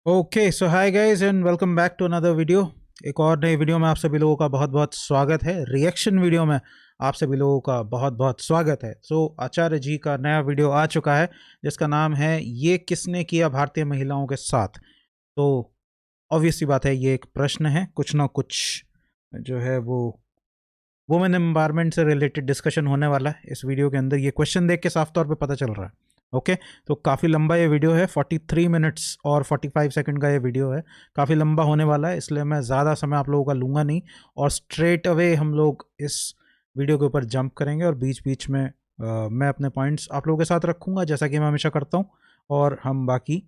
Okay so hi guys and welcome back to another video. एक और नई video में आप सभी लोगों का बहुत बहुत स्वागत है। रिएक्शन वीडियो में आप सभी लोगों का बहुत बहुत स्वागत है। सो आचार्य जी का नया वीडियो आ चुका है जिसका नाम है ये किसने किया भारतीय महिलाओं के साथ। तो ऑब्वियसली बात है, ये एक प्रश्न है, कुछ ना कुछ जो है वो वुमेन एम्पावरमेंट से रिलेटेड डिस्कशन होने वाला है इस वीडियो के अंदर। ये क्वेश्चन देख के साफ तौर पे पता चल रहा है। ओके तो काफ़ी लंबा ये वीडियो है, 43 मिनट्स और 45 सेकंड का ये वीडियो है। काफ़ी लंबा होने वाला है, इसलिए मैं ज़्यादा समय आप लोगों का लूँगा नहीं और स्ट्रेट अवे हम लोग इस वीडियो के ऊपर जंप करेंगे और बीच बीच में मैं अपने पॉइंट्स आप लोगों के साथ रखूँगा जैसा कि मैं हमेशा करता हूँ, और हम बाकी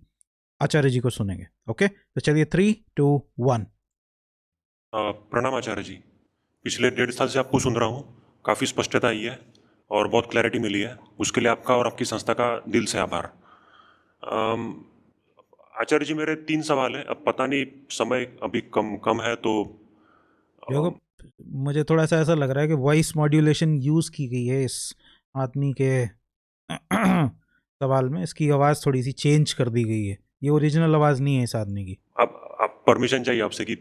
आचार्य जी को सुनेंगे। ओके तो चलिए 3, 2, 1। प्रणाम आचार्य जी। पिछले 1.5 साल से आपको सुन रहा हूँ। काफ़ी स्पष्टता आई है और बहुत क्लैरिटी मिली है। उसके लिए आपका और आपकी संस्था का दिल से आभार। अम, आचार्य जी, मेरे 3 सवाल हैं। अब पता नहीं, समय अभी कम कम है तो देखो, अम, मुझे थोड़ा सा ऐसा लग रहा है कि वॉइस मॉड्यूलेशन यूज़ की गई है इस आदमी के सवाल में। इसकी आवाज़ थोड़ी सी चेंज कर दी गई है, ये ओरिजिनल आवाज़ नहीं है इस आदमी की। आप परमिशन चाहिए आपसे कि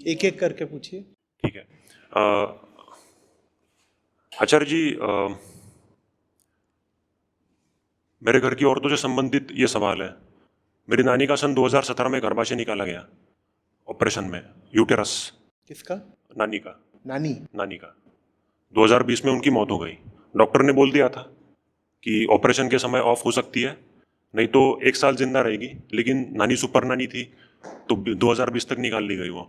एक एक करके पूछिए। ठीक है। आचार्य जी, मेरे घर की औरतों से संबंधित ये सवाल है। मेरी नानी का सन 2017 में गर्भाशय निकाला गया, ऑपरेशन में, यूटेरस। किसका? नानी का। नानी। नानी का 2020 में उनकी मौत हो गई। डॉक्टर ने बोल दिया था कि ऑपरेशन के समय ऑफ हो सकती है, नहीं तो 1 साल जिंदा रहेगी, लेकिन नानी सुपर नानी थी तो 2020 तक निकाल ली गई वो।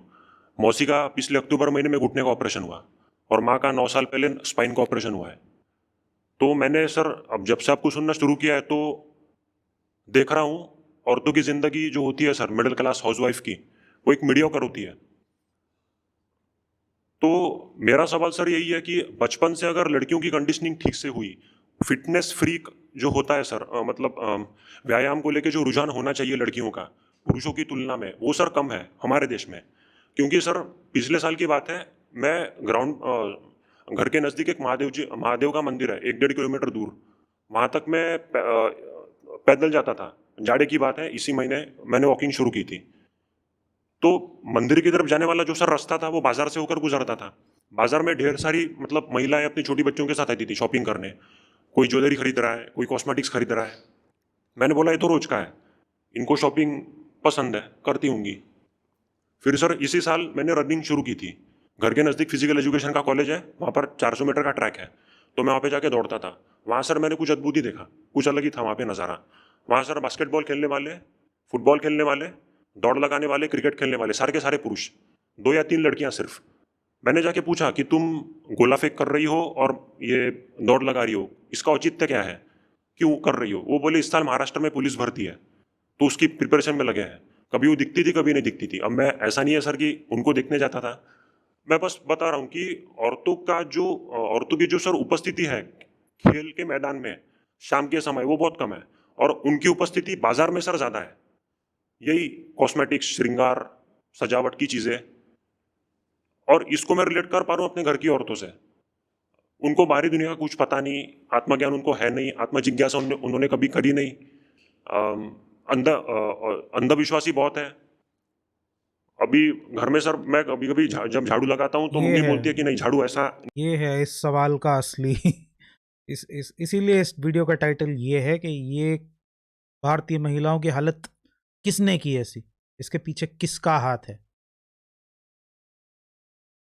मौसी का पिछले अक्टूबर महीने में घुटने का ऑपरेशन हुआ और माँ का 9 साल पहले स्पाइन का ऑपरेशन हुआ है। तो मैंने सर, अब जब से आपको सुनना शुरू किया है तो देख रहा हूँ औरतों की ज़िंदगी जो होती है सर, मिडिल क्लास हाउसवाइफ की, वो एक मीडियोकर होती है। तो मेरा सवाल सर यही है कि बचपन से अगर लड़कियों की कंडीशनिंग ठीक से हुई, फिटनेस फ्रीक जो होता है सर, मतलब व्यायाम को लेके जो रुझान होना चाहिए लड़कियों का पुरुषों की तुलना में, वो सर कम है हमारे देश में। क्योंकि सर पिछले साल की बात है, मैं घर के नज़दीक एक महादेव का मंदिर है 1-1.5 किलोमीटर दूर, वहाँ तक मैं पैदल जाता था। जाड़े की बात है, इसी महीने मैंने वॉकिंग शुरू की थी। तो मंदिर की तरफ जाने वाला जो सर रास्ता था वो बाजार से होकर गुजरता था। बाजार में ढेर सारी मतलब महिलाएं अपनी छोटी बच्चों के साथ आती थी शॉपिंग करने। कोई ज्वेलरी खरीद रहा है, कोई कॉस्मेटिक्स खरीद रहा है। मैंने बोला ये तो रोज का है, इनको शॉपिंग पसंद है, करती होंगी। फिर सर इसी साल मैंने रनिंग शुरू की थी। घर के नज़दीक फिजिकल एजुकेशन का कॉलेज है, वहाँ पर 400 मीटर का ट्रैक है, तो मैं वहाँ पे जाके दौड़ता था। वहाँ सर मैंने कुछ अद्भुत ही देखा, कुछ अलग ही था वहाँ पे नज़ारा। वहाँ सर बास्केटबॉल खेलने वाले, फुटबॉल खेलने वाले, दौड़ लगाने वाले, क्रिकेट खेलने वाले, सारे के सारे पुरुष, 2 या 3 लड़कियाँ सिर्फ। मैंने जाके पूछा कि तुम गोला फेंक कर रही हो और ये दौड़ लगा रही हो, इसका औचित्य क्या है, क्यों कर रही हो? वो बोले इस साल महाराष्ट्र में पुलिस भर्ती है, तो उसकी प्रिपरेशन में लगे हैं। कभी वो दिखती थी, कभी नहीं दिखती थी। अब मैं, ऐसा नहीं है सर कि उनको देखने जाता था, मैं बस बता रहा हूँ कि औरतों की जो सर उपस्थिति है खेल के मैदान में शाम के समय, वो बहुत कम है। और उनकी उपस्थिति बाजार में सर ज़्यादा है। यही कॉस्मेटिक्स, श्रृंगार, सजावट की चीज़ें। और इसको मैं रिलेट कर पा रहा हूँ अपने घर की औरतों से। उनको बाहरी दुनिया का कुछ पता नहीं, आत्मज्ञान उनको है नहीं, आत्मजिज्ञासा उन्होंने कभी करी नहीं। अम, अंधविश्वासी बहुत है। अभी घर में सर मैं कभी कभी जब झाड़ू लगाता हूँ तो ये मम्मी है बोलती है कि नहीं, झाड़ू ऐसा। ये है इस सवाल का असली इसीलिए इस वीडियो का टाइटल ये है कि ये भारतीय महिलाओं की हालत किसने की ऐसी, इसके पीछे किसका हाथ है,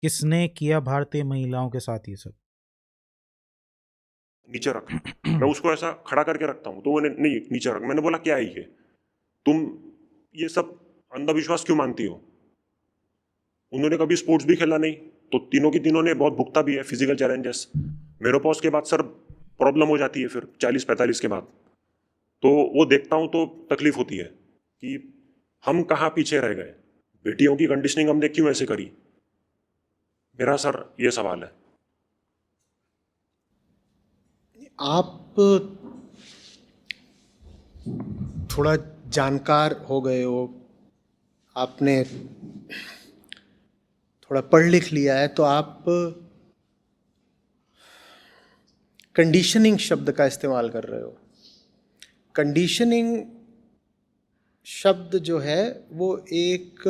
किसने किया भारतीय महिलाओं के साथ ये सब। नीचे रख। मैं उसको ऐसा खड़ा करके रखता हूँ तो वो नहीं, नीचे रख। मैंने बोला क्या है ये, तुम ये सब अंधविश्वास क्यों मानती हो? उन्होंने कभी स्पोर्ट्स भी खेला नहीं, तो तीनों की तीनों ने बहुत भुगता भी है फिजिकल चैलेंजेस। मेनोपॉज के बाद सर प्रॉब्लम हो जाती है फिर 40-45 के बाद। तो वो देखता हूँ तो तकलीफ होती है कि हम कहाँ पीछे रह गए, बेटियों की कंडीशनिंग हमने क्यों ऐसे करी। मेरा सर ये सवाल है। आप थोड़ा जानकार हो गए हो, आपने थोड़ा पढ़ लिख लिया है, तो आप कंडीशनिंग शब्द का इस्तेमाल कर रहे हो। कंडीशनिंग शब्द जो है वो एक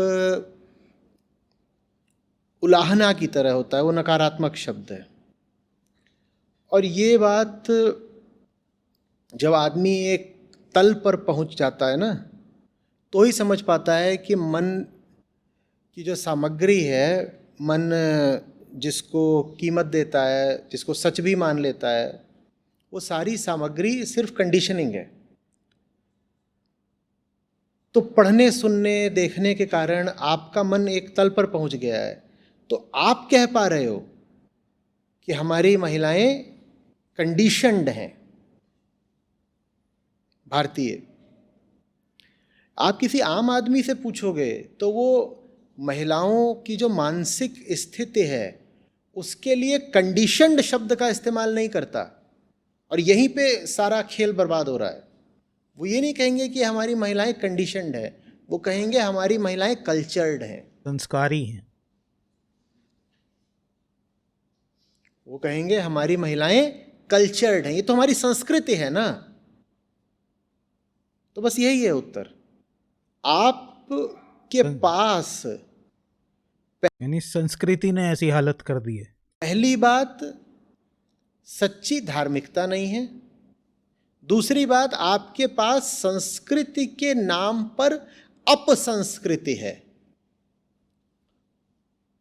उलाहना की तरह होता है, वो नकारात्मक शब्द है। और ये बात जब आदमी एक तल पर पहुंच जाता है ना, तो ही समझ पाता है कि मन की जो सामग्री है, मन जिसको कीमत देता है, जिसको सच भी मान लेता है, वो सारी सामग्री सिर्फ कंडीशनिंग है। तो पढ़ने, सुनने, देखने के कारण आपका मन एक तल पर पहुंच गया है, तो आप कह पा रहे हो कि हमारी महिलाएं कंडीशन्ड हैं, भारतीय। आप किसी आम आदमी से पूछोगे तो वो महिलाओं की जो मानसिक स्थिति है उसके लिए कंडीशन्ड शब्द का इस्तेमाल नहीं करता, और यहीं पे सारा खेल बर्बाद हो रहा है। वो ये नहीं कहेंगे कि हमारी महिलाएं कंडीशन्ड है, वो कहेंगे हमारी महिलाएं कल्चर्ड हैं, संस्कारी हैं। वो कहेंगे हमारी महिलाएं कल्चर्ड हैं। ये तो हमारी संस्कृति है ना। तो बस यही है उत्तर। आपके पास यानी संस्कृति ने ऐसी हालत कर दी है। पहली बात सच्ची धार्मिकता नहीं है, दूसरी बात आपके पास संस्कृति के नाम पर अपसंस्कृति है,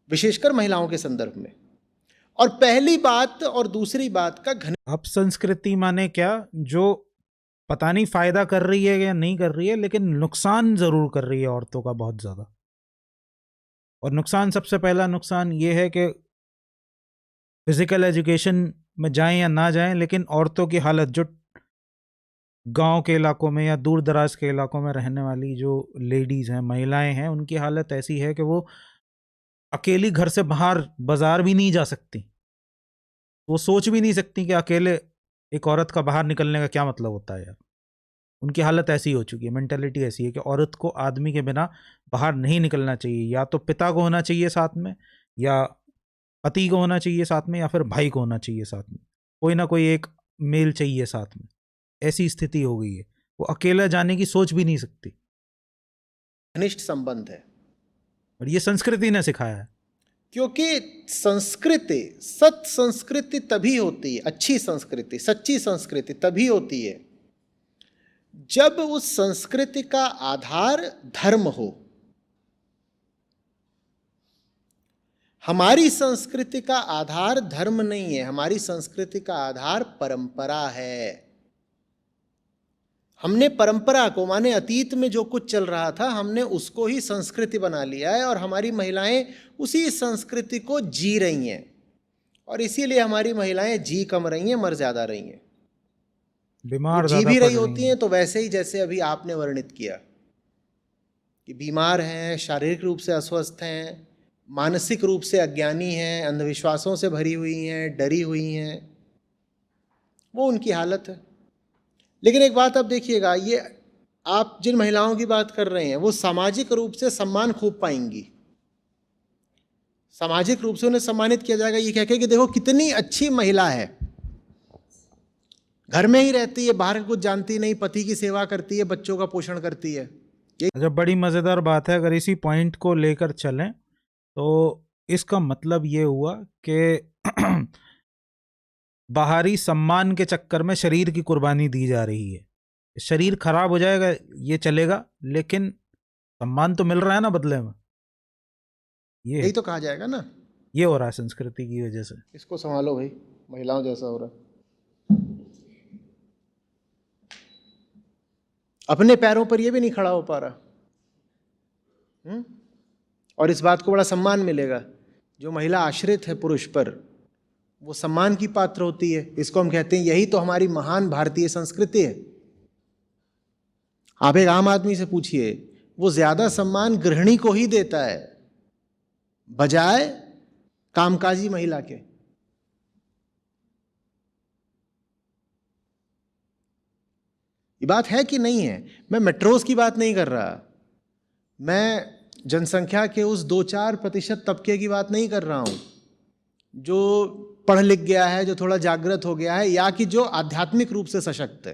विशेषकर महिलाओं के संदर्भ में। और पहली बात और दूसरी बात का अपसंस्कृति माने क्या? जो पता नहीं फायदा कर रही है या नहीं कर रही है, लेकिन नुकसान जरूर कर रही है औरतों का बहुत ज्यादा। और नुकसान, सबसे पहला नुकसान ये है कि फिजिकल एजुकेशन में जाएं या ना जाएं, लेकिन औरतों की हालत, जो गांव के इलाकों में या दूर दराज के इलाकों में रहने वाली जो लेडीज हैं, महिलाएं हैं, उनकी हालत ऐसी है कि वो अकेली घर से बाहर बाजार भी नहीं जा सकती। वो सोच भी नहीं सकती कि अकेले एक औरत का बाहर निकलने का क्या मतलब होता है यार। उनकी हालत ऐसी हो चुकी है, मेंटेलिटी ऐसी है कि औरत को आदमी के बिना बाहर नहीं निकलना चाहिए। या तो पिता को होना चाहिए साथ में, या पति को होना चाहिए साथ में, या फिर भाई को होना चाहिए साथ में। कोई ना कोई एक मेल चाहिए साथ में। ऐसी स्थिति हो गई है, वो अकेला जाने की सोच भी नहीं सकती। घनिष्ठ संबंध है, और ये संस्कृति ने सिखाया है। क्योंकि संस्कृति, सत संस्कृति तभी होती है, अच्छी संस्कृति, सच्ची संस्कृति तभी होती है जब उस संस्कृति का आधार धर्म हो। हमारी संस्कृति का आधार धर्म नहीं है, हमारी संस्कृति का आधार परंपरा है। हमने परंपरा को, माने अतीत में जो कुछ चल रहा था, हमने उसको ही संस्कृति बना लिया है, और हमारी महिलाएं उसी संस्कृति को जी रही हैं। और इसीलिए हमारी महिलाएं जी कम रही हैं, मर ज़्यादा रही हैं। बीमार जी भी रही होती हैं तो वैसे ही जैसे अभी आपने वर्णित किया कि बीमार हैं, शारीरिक रूप से अस्वस्थ हैं, मानसिक रूप से अज्ञानी हैं, अंधविश्वासों से भरी हुई हैं, डरी हुई हैं, वो उनकी हालत है। लेकिन एक बात आप देखिएगा, ये आप जिन महिलाओं की बात कर रहे हैं वो सामाजिक रूप से सम्मान खूब पाएंगी। सामाजिक रूप से उन्हें सम्मानित किया जाएगा ये कह के कि देखो कितनी अच्छी महिला है, घर में ही रहती है, बाहर कुछ जानती नहीं, पति की सेवा करती है, बच्चों का पोषण करती है। जब बड़ी मज़ेदार बात है, अगर इसी पॉइंट को लेकर चलें तो इसका मतलब ये हुआ कि बाहरी सम्मान के चक्कर में शरीर की कुर्बानी दी जा रही है। शरीर खराब हो जाएगा ये चलेगा, लेकिन सम्मान तो मिल रहा है ना बदले में। यही तो कहा जाएगा ना, ये हो रहा है संस्कृति की वजह से। इसको संभालो भाई, महिलाओं जैसा हो रहा है। अपने पैरों पर ये भी नहीं खड़ा हो पा रहा। और इस बात को बड़ा सम्मान मिलेगा। जो महिला आश्रित है पुरुष पर, वो सम्मान की पात्र होती है। इसको हम कहते हैं, यही तो हमारी महान भारतीय संस्कृति है। आप एक आम आदमी से पूछिए, वो ज्यादा सम्मान गृहिणी को ही देता है बजाय कामकाजी महिला के। ये बात है कि नहीं है? मैं मेट्रोज की बात नहीं कर रहा, मैं जनसंख्या के उस 2-4% तबके की बात नहीं कर रहा हूं जो पढ़ लिख गया है, जो थोड़ा जागृत हो गया है, या कि जो आध्यात्मिक रूप से सशक्त है।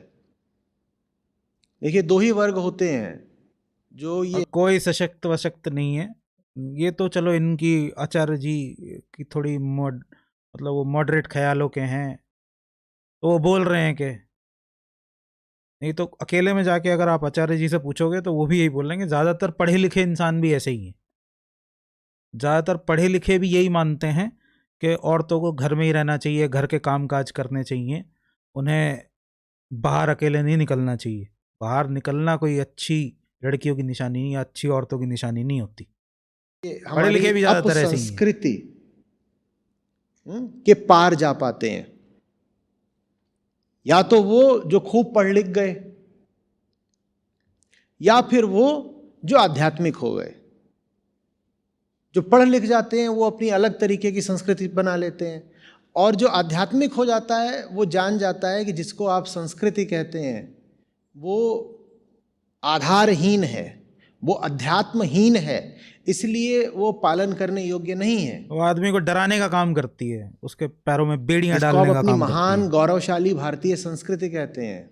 देखिए, दो ही वर्ग होते हैं, जो और ये कोई सशक्त वशक्त नहीं है। ये तो चलो इनकी आचार्य जी की थोड़ी मतलब वो मॉडरेट ख्यालों के हैं, तो वो बोल रहे हैं कि नहीं, तो अकेले में जाके अगर आप आचार्य जी से पूछोगे तो वो भी यही बोलेंगे। ज़्यादातर पढ़े लिखे इंसान भी ऐसे ही हैं। ज़्यादातर पढ़े लिखे भी यही मानते हैं कि औरतों को घर में ही रहना चाहिए, घर के काम काज करने चाहिए, उन्हें बाहर अकेले नहीं निकलना चाहिए। बाहर निकलना कोई अच्छी लड़कियों की निशानी या अच्छी औरतों की निशानी नहीं होती। पढ़े हमारी लिखे भी ज़्यादातर ऐसे ही हैं। अपसंस्कृति के पार जा पाते हैं। या तो वो जो खूब पढ़ लिख गए, या फिर वो जो आध्यात्मिक हो गए। जो पढ़ लिख जाते हैं वो अपनी अलग तरीके की संस्कृति बना लेते हैं, और जो आध्यात्मिक हो जाता है वो जान जाता है कि जिसको आप संस्कृति कहते हैं वो आधारहीन है, वो अध्यात्महीन है, इसलिए वो पालन करने योग्य नहीं है। वो आदमी को डराने का काम करती है, उसके पैरों में बेड़ियां जिसको डालने आप का अपनी काम करती महान है। गौरवशाली भारतीय संस्कृति कहते हैं,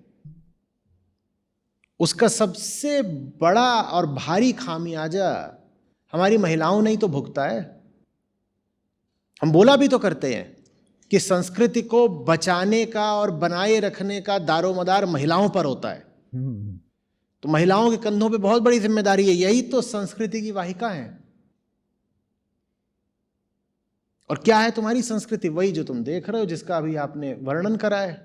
उसका सबसे बड़ा और भारी खामियाजा हमारी महिलाओं ने ही तो भुगता है। हम बोला भी तो करते हैं कि संस्कृति को बचाने का और बनाए रखने का दारोमदार महिलाओं पर होता है। तो महिलाओं के कंधों पे बहुत बड़ी जिम्मेदारी है। यही तो संस्कृति की वाहिका है। और क्या है तुम्हारी संस्कृति? वही जो तुम देख रहे हो, जिसका अभी आपने वर्णन करा है।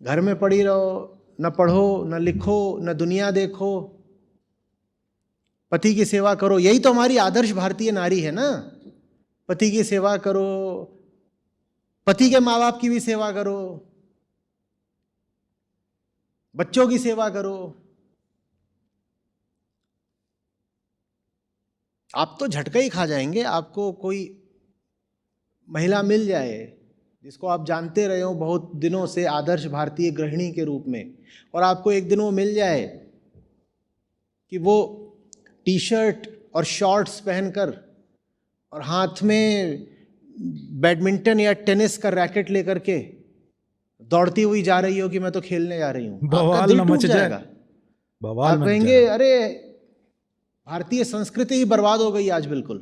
घर में पड़ी रहो, न पढ़ो न लिखो न दुनिया देखो, पति की सेवा करो। यही तो हमारी आदर्श भारतीय नारी है ना। पति की सेवा करो, पति के माँ बाप की भी सेवा करो, बच्चों की सेवा करो। आप तो झटका ही खा जाएंगे। आपको कोई महिला मिल जाए जिसको आप जानते रहे हो बहुत दिनों से आदर्श भारतीय गृहिणी के रूप में, और आपको एक दिन वो मिल जाए कि वो टी शर्ट और शॉर्ट्स पहनकर और हाथ में बैडमिंटन या टेनिस का रैकेट लेकर के दौड़ती हुई जा रही हो कि मैं तो खेलने जा रही हूँ, आपका बवाल दिल न टूट मच जाए। जाएगा। बवाल आप मच कहेंगे जाए। अरे भारतीय संस्कृति ही बर्बाद हो गई आज। बिल्कुल,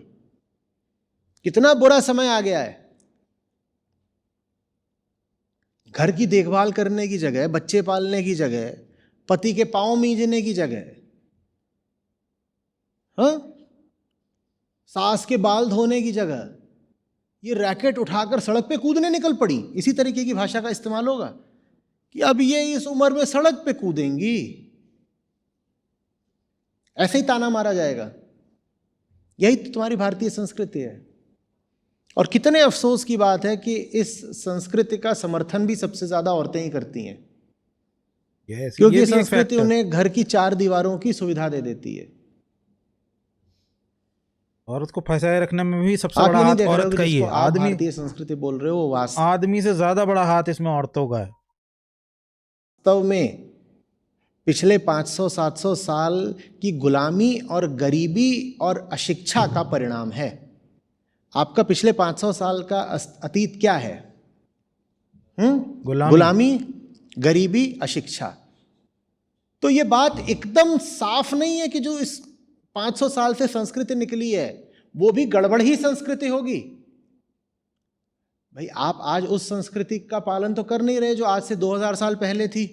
कितना बुरा समय आ गया है। घर की देखभाल करने की जगह, बच्चे पालने की जगह, पति के पांव मींजने की जगह, हाँ, सास के बाल धोने की जगह ये रैकेट उठाकर सड़क पे कूदने निकल पड़ी। इसी तरीके की भाषा का इस्तेमाल होगा कि अब ये इस उम्र में सड़क पे कूदेंगी, ऐसे ही ताना मारा जाएगा। यही तो तुम्हारी भारतीय संस्कृति है। और कितने अफसोस की बात है कि इस संस्कृति का समर्थन भी सबसे ज्यादा औरतें ही करती हैं, क्योंकि ये संस्कृति उन्हें घर की 4 दीवारों की सुविधा दे देती है। औरत को फंसाए रखने में भी सबसे आप बड़ा ये नहीं हाथ देख रहे हो औरत कि का ही जिसको है। आप आदमी, भारतीय संस्कृति बोल रहे हो वो आदमी से ज्यादा बड़ा हाथ इसमें औरतों का है। वास्तव में पिछले 500-700 साल की गुलामी और गरीबी और अशिक्षा का परिणाम है। आपका पिछले 500 साल का अतीत क्या है? गुलामी, गरीबी, अशिक्षा। तो ये बात एकदम साफ नहीं है कि जो इस 500 साल से संस्कृति निकली है वो भी गड़बड़ ही संस्कृति होगी। भाई आप आज उस संस्कृति का पालन तो कर नहीं रहे जो आज से 2000 साल पहले थी।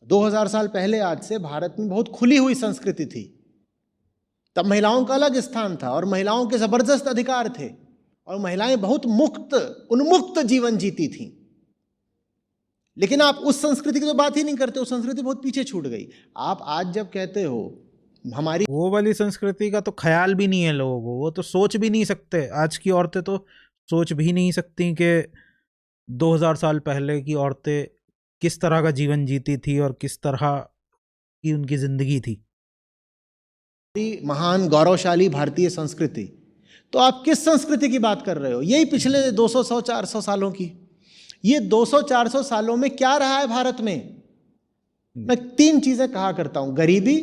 2000 साल पहले आज से भारत में बहुत खुली हुई संस्कृति थी। तब महिलाओं का अलग स्थान था और महिलाओं के जबरदस्त अधिकार थे और महिलाएं बहुत मुक्त, उन्मुक्त जीवन जीती थीं। लेकिन आप उस संस्कृति की तो बात ही नहीं करते। उस संस्कृति बहुत पीछे छूट गई। आप आज जब कहते हो हमारी वो वाली संस्कृति का तो ख्याल भी नहीं है लोगों को, वो तो सोच भी नहीं सकते। आज की औरतें तो सोच भी नहीं सकती कि 2000 साल पहले की औरतें किस तरह का जीवन जीती थी और किस तरह की उनकी जिंदगी थी। महान गौरवशाली भारतीय संस्कृति, तो आप किस संस्कृति की बात कर रहे हो? यही पिछले 200-400 सालों की। ये 200-400 सालों में क्या रहा है भारत में? मैं 3 चीजें कहा करता हूं, गरीबी,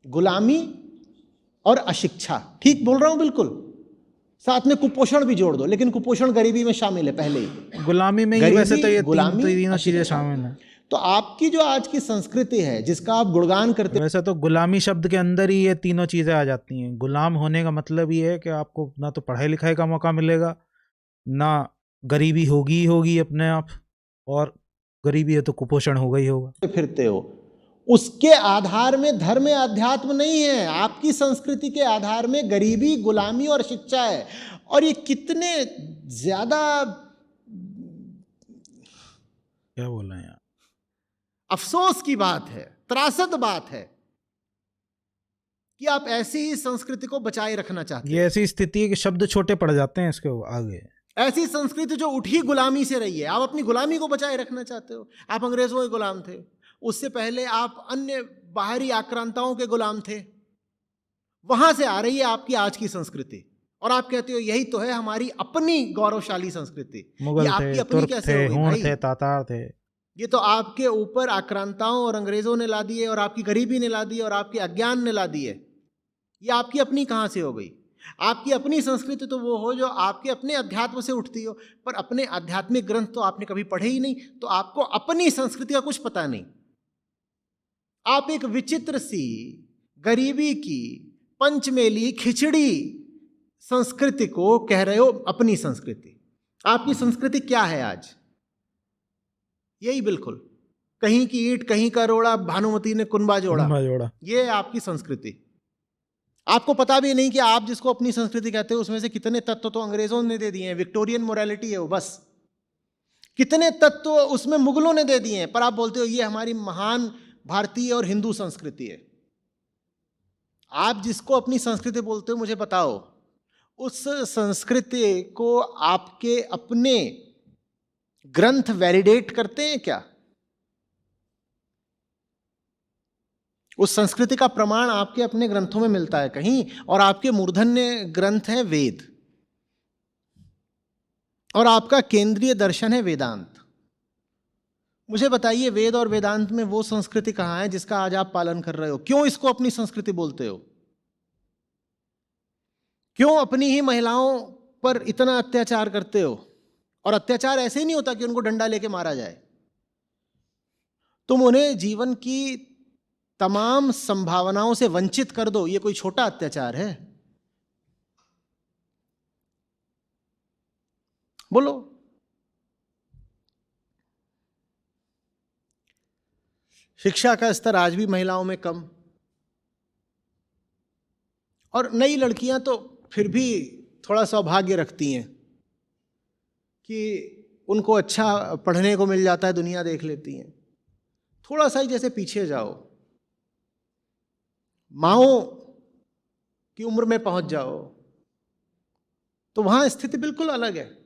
गुलामी और अशिक्षा। ठीक बोल रहा हूं? बिल्कुल। साथ में कुपोषण भी जोड़ दो, लेकिन कुपोषण गरीबी में शामिल है पहले ही। गुलामी में ही वैसे तो ये तीनों चीजें शामिल हैं। तो आपकी जो आज की संस्कृति है जिसका आप गुणगान करते वैसे तो गुलामी शब्द के अंदर ही ये तीनों चीजें आ जाती हैं। गुलाम होने का मतलब ये है कि आपको ना तो पढ़ाई लिखाई का मौका मिलेगा, ना गरीबी होगी ही होगी अपने आप, और गरीबी है तो कुपोषण होगा ही होगा। फिरते हो, उसके आधार में धर्म अध्यात्म नहीं है, आपकी संस्कृति के आधार में गरीबी, गुलामी और शिक्षा है। और ये कितने ज्यादा क्या बोल रहे हैं यार। अफसोस की बात है, त्रासद बात है कि आप ऐसी ही संस्कृति को बचाए रखना चाहते ये हैं। ऐसी स्थिति है कि शब्द छोटे पड़ जाते हैं इसके आगे। ऐसी संस्कृति जो उठी गुलामी से रही है, आप अपनी गुलामी को बचाए रखना चाहते हो। आप अंग्रेजों के गुलाम थे, उससे पहले आप अन्य बाहरी आक्रांताओं के गुलाम थे। वहां से आ रही है आपकी आज की संस्कृति, और आप कहते हो यही तो है हमारी अपनी गौरवशाली संस्कृति। ये मुगल आपकी थे, अपनी तुर्क कैसे थे, हो गई हूण भाई? थे, तातार थे। ये तो आपके ऊपर आक्रांताओं और अंग्रेजों ने ला दिए, और आपकी गरीबी ने ला दी, और आपके अज्ञान ने ला दिए। ये आपकी अपनी कहां से हो गई? आपकी अपनी संस्कृति तो वो हो जो आपके अपने अध्यात्म से उठती हो, पर अपने आध्यात्मिक ग्रंथ तो आपने कभी पढ़े ही नहीं, तो आपको अपनी संस्कृति का कुछ पता नहीं। आप एक विचित्र सी गरीबी की पंचमेली खिचड़ी संस्कृति को कह रहे हो अपनी संस्कृति। आपकी संस्कृति क्या है आज? यही बिल्कुल, कहीं की ईंट कहीं का रोड़ा, भानुमति ने कुंबा जोड़ा, कुंभा जोड़ा। ये है आपकी संस्कृति। आपको पता भी नहीं कि आप जिसको अपनी संस्कृति कहते हो उसमें से कितने तत्व तो अंग्रेजों ने दे दिए हैं। विक्टोरियन मोरालिटी है वो, बस कितने तत्व उसमें मुगलों ने दे दिए हैं, पर आप बोलते हो ये हमारी महान भारतीय और हिंदू संस्कृति है। आप जिसको अपनी संस्कृति बोलते हो मुझे बताओ, उस संस्कृति को आपके अपने ग्रंथ वैलिडेट करते हैं क्या? उस संस्कृति का प्रमाण आपके अपने ग्रंथों में मिलता है कहीं? और आपके मूर्धन्य ग्रंथ है वेद, और आपका केंद्रीय दर्शन है वेदांत। मुझे बताइए, वेद और वेदांत में वो संस्कृति कहाँ है जिसका आज आप पालन कर रहे हो? क्यों इसको अपनी संस्कृति बोलते हो? क्यों अपनी ही महिलाओं पर इतना अत्याचार करते हो? और अत्याचार ऐसे ही नहीं होता कि उनको डंडा लेके मारा जाए। तुम उन्हें जीवन की तमाम संभावनाओं से वंचित कर दो, ये कोई छोटा अत्याचार है? बोलो। शिक्षा का स्तर आज भी महिलाओं में कम, और नई लड़कियां तो फिर भी थोड़ा सौभाग्य रखती हैं कि उनको अच्छा पढ़ने को मिल जाता है, दुनिया देख लेती हैं। थोड़ा सा ही जैसे पीछे जाओ, माओ की उम्र में पहुंच जाओ, तो वहां स्थिति बिल्कुल अलग है।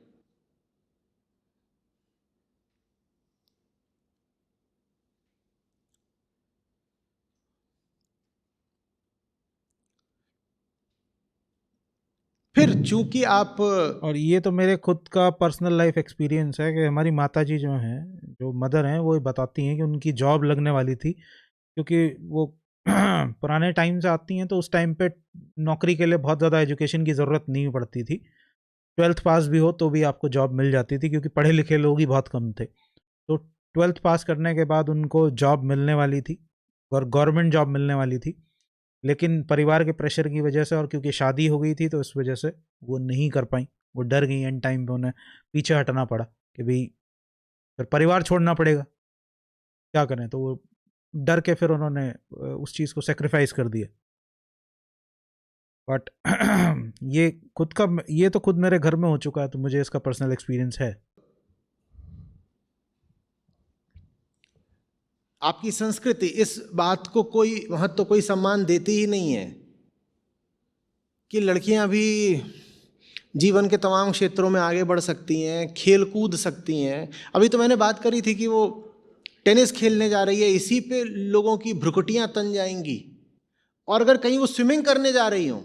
फिर चूंकि आप, और ये तो मेरे खुद का पर्सनल लाइफ एक्सपीरियंस है कि हमारी माता जी जो हैं, जो मदर हैं, वो बताती हैं कि उनकी जॉब लगने वाली थी, क्योंकि वो पुराने टाइम से आती हैं, तो उस टाइम पे नौकरी के लिए बहुत ज़्यादा एजुकेशन की ज़रूरत नहीं पड़ती थी। 12th पास भी हो तो भी आपको जॉब मिल जाती थी, क्योंकि पढ़े लिखे लोग ही बहुत कम थे। तो 12th पास करने के बाद उनको जॉब मिलने वाली थी, और गवर्नमेंट जॉब मिलने वाली थी, लेकिन परिवार के प्रेशर की वजह से और क्योंकि शादी हो गई थी तो इस वजह से वो नहीं कर पाई। वो डर गई, एंड टाइम पे उन्हें पीछे हटना पड़ा कि भाई फिर परिवार छोड़ना पड़ेगा, क्या करें। तो वो डर के फिर उन्होंने उस चीज़ को सेक्रीफाइस कर दिया। बट ये तो खुद मेरे घर में हो चुका है, तो मुझे इसका पर्सनल एक्सपीरियंस है। आपकी संस्कृति इस बात को कोई महत्व, कोई सम्मान देती ही नहीं है कि लड़कियां भी जीवन के तमाम क्षेत्रों में आगे बढ़ सकती हैं, खेल कूद सकती हैं। अभी तो मैंने बात करी थी कि वो टेनिस खेलने जा रही है, इसी पे लोगों की भ्रुकुटियां तन जाएंगी। और अगर कहीं वो स्विमिंग करने जा रही हो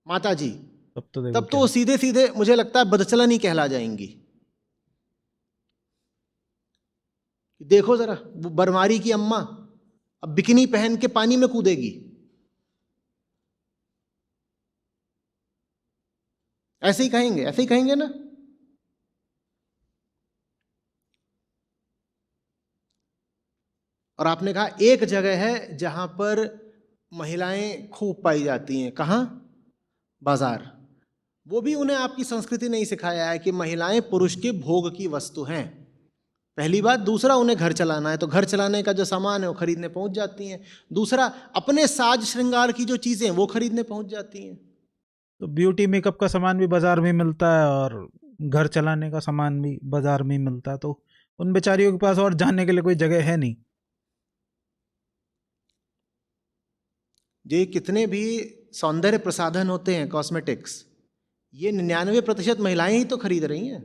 माता जी, तब तो वो सीधे सीधे मुझे लगता है बदचलन ही कहला जाएंगी। देखो जरा, वो बरमारी की अम्मा अब बिकिनी पहन के पानी में कूदेगी, ऐसे ही कहेंगे, ऐसे ही कहेंगे ना। और आपने कहा एक जगह है जहां पर महिलाएं खूब पाई जाती हैं, कहाँ? बाजार। वो भी उन्हें आपकी संस्कृति नहीं सिखाया है कि महिलाएं पुरुष के भोग की वस्तु हैं, पहली बात। दूसरा, उन्हें घर चलाना है तो घर चलाने का जो सामान है वो खरीदने पहुंच जाती हैं। दूसरा, अपने साज श्रृंगार की जो चीजें हैं वो खरीदने पहुंच जाती हैं। तो ब्यूटी मेकअप का सामान भी बाजार में मिलता है और घर चलाने का सामान भी बाजार में मिलता है, तो उन बेचारियों के पास और जाने के लिए कोई जगह है नहीं। ये कितने भी सौंदर्य प्रसाधन होते हैं, कॉस्मेटिक्स, ये 99% महिलाएं ही तो खरीद रही हैं।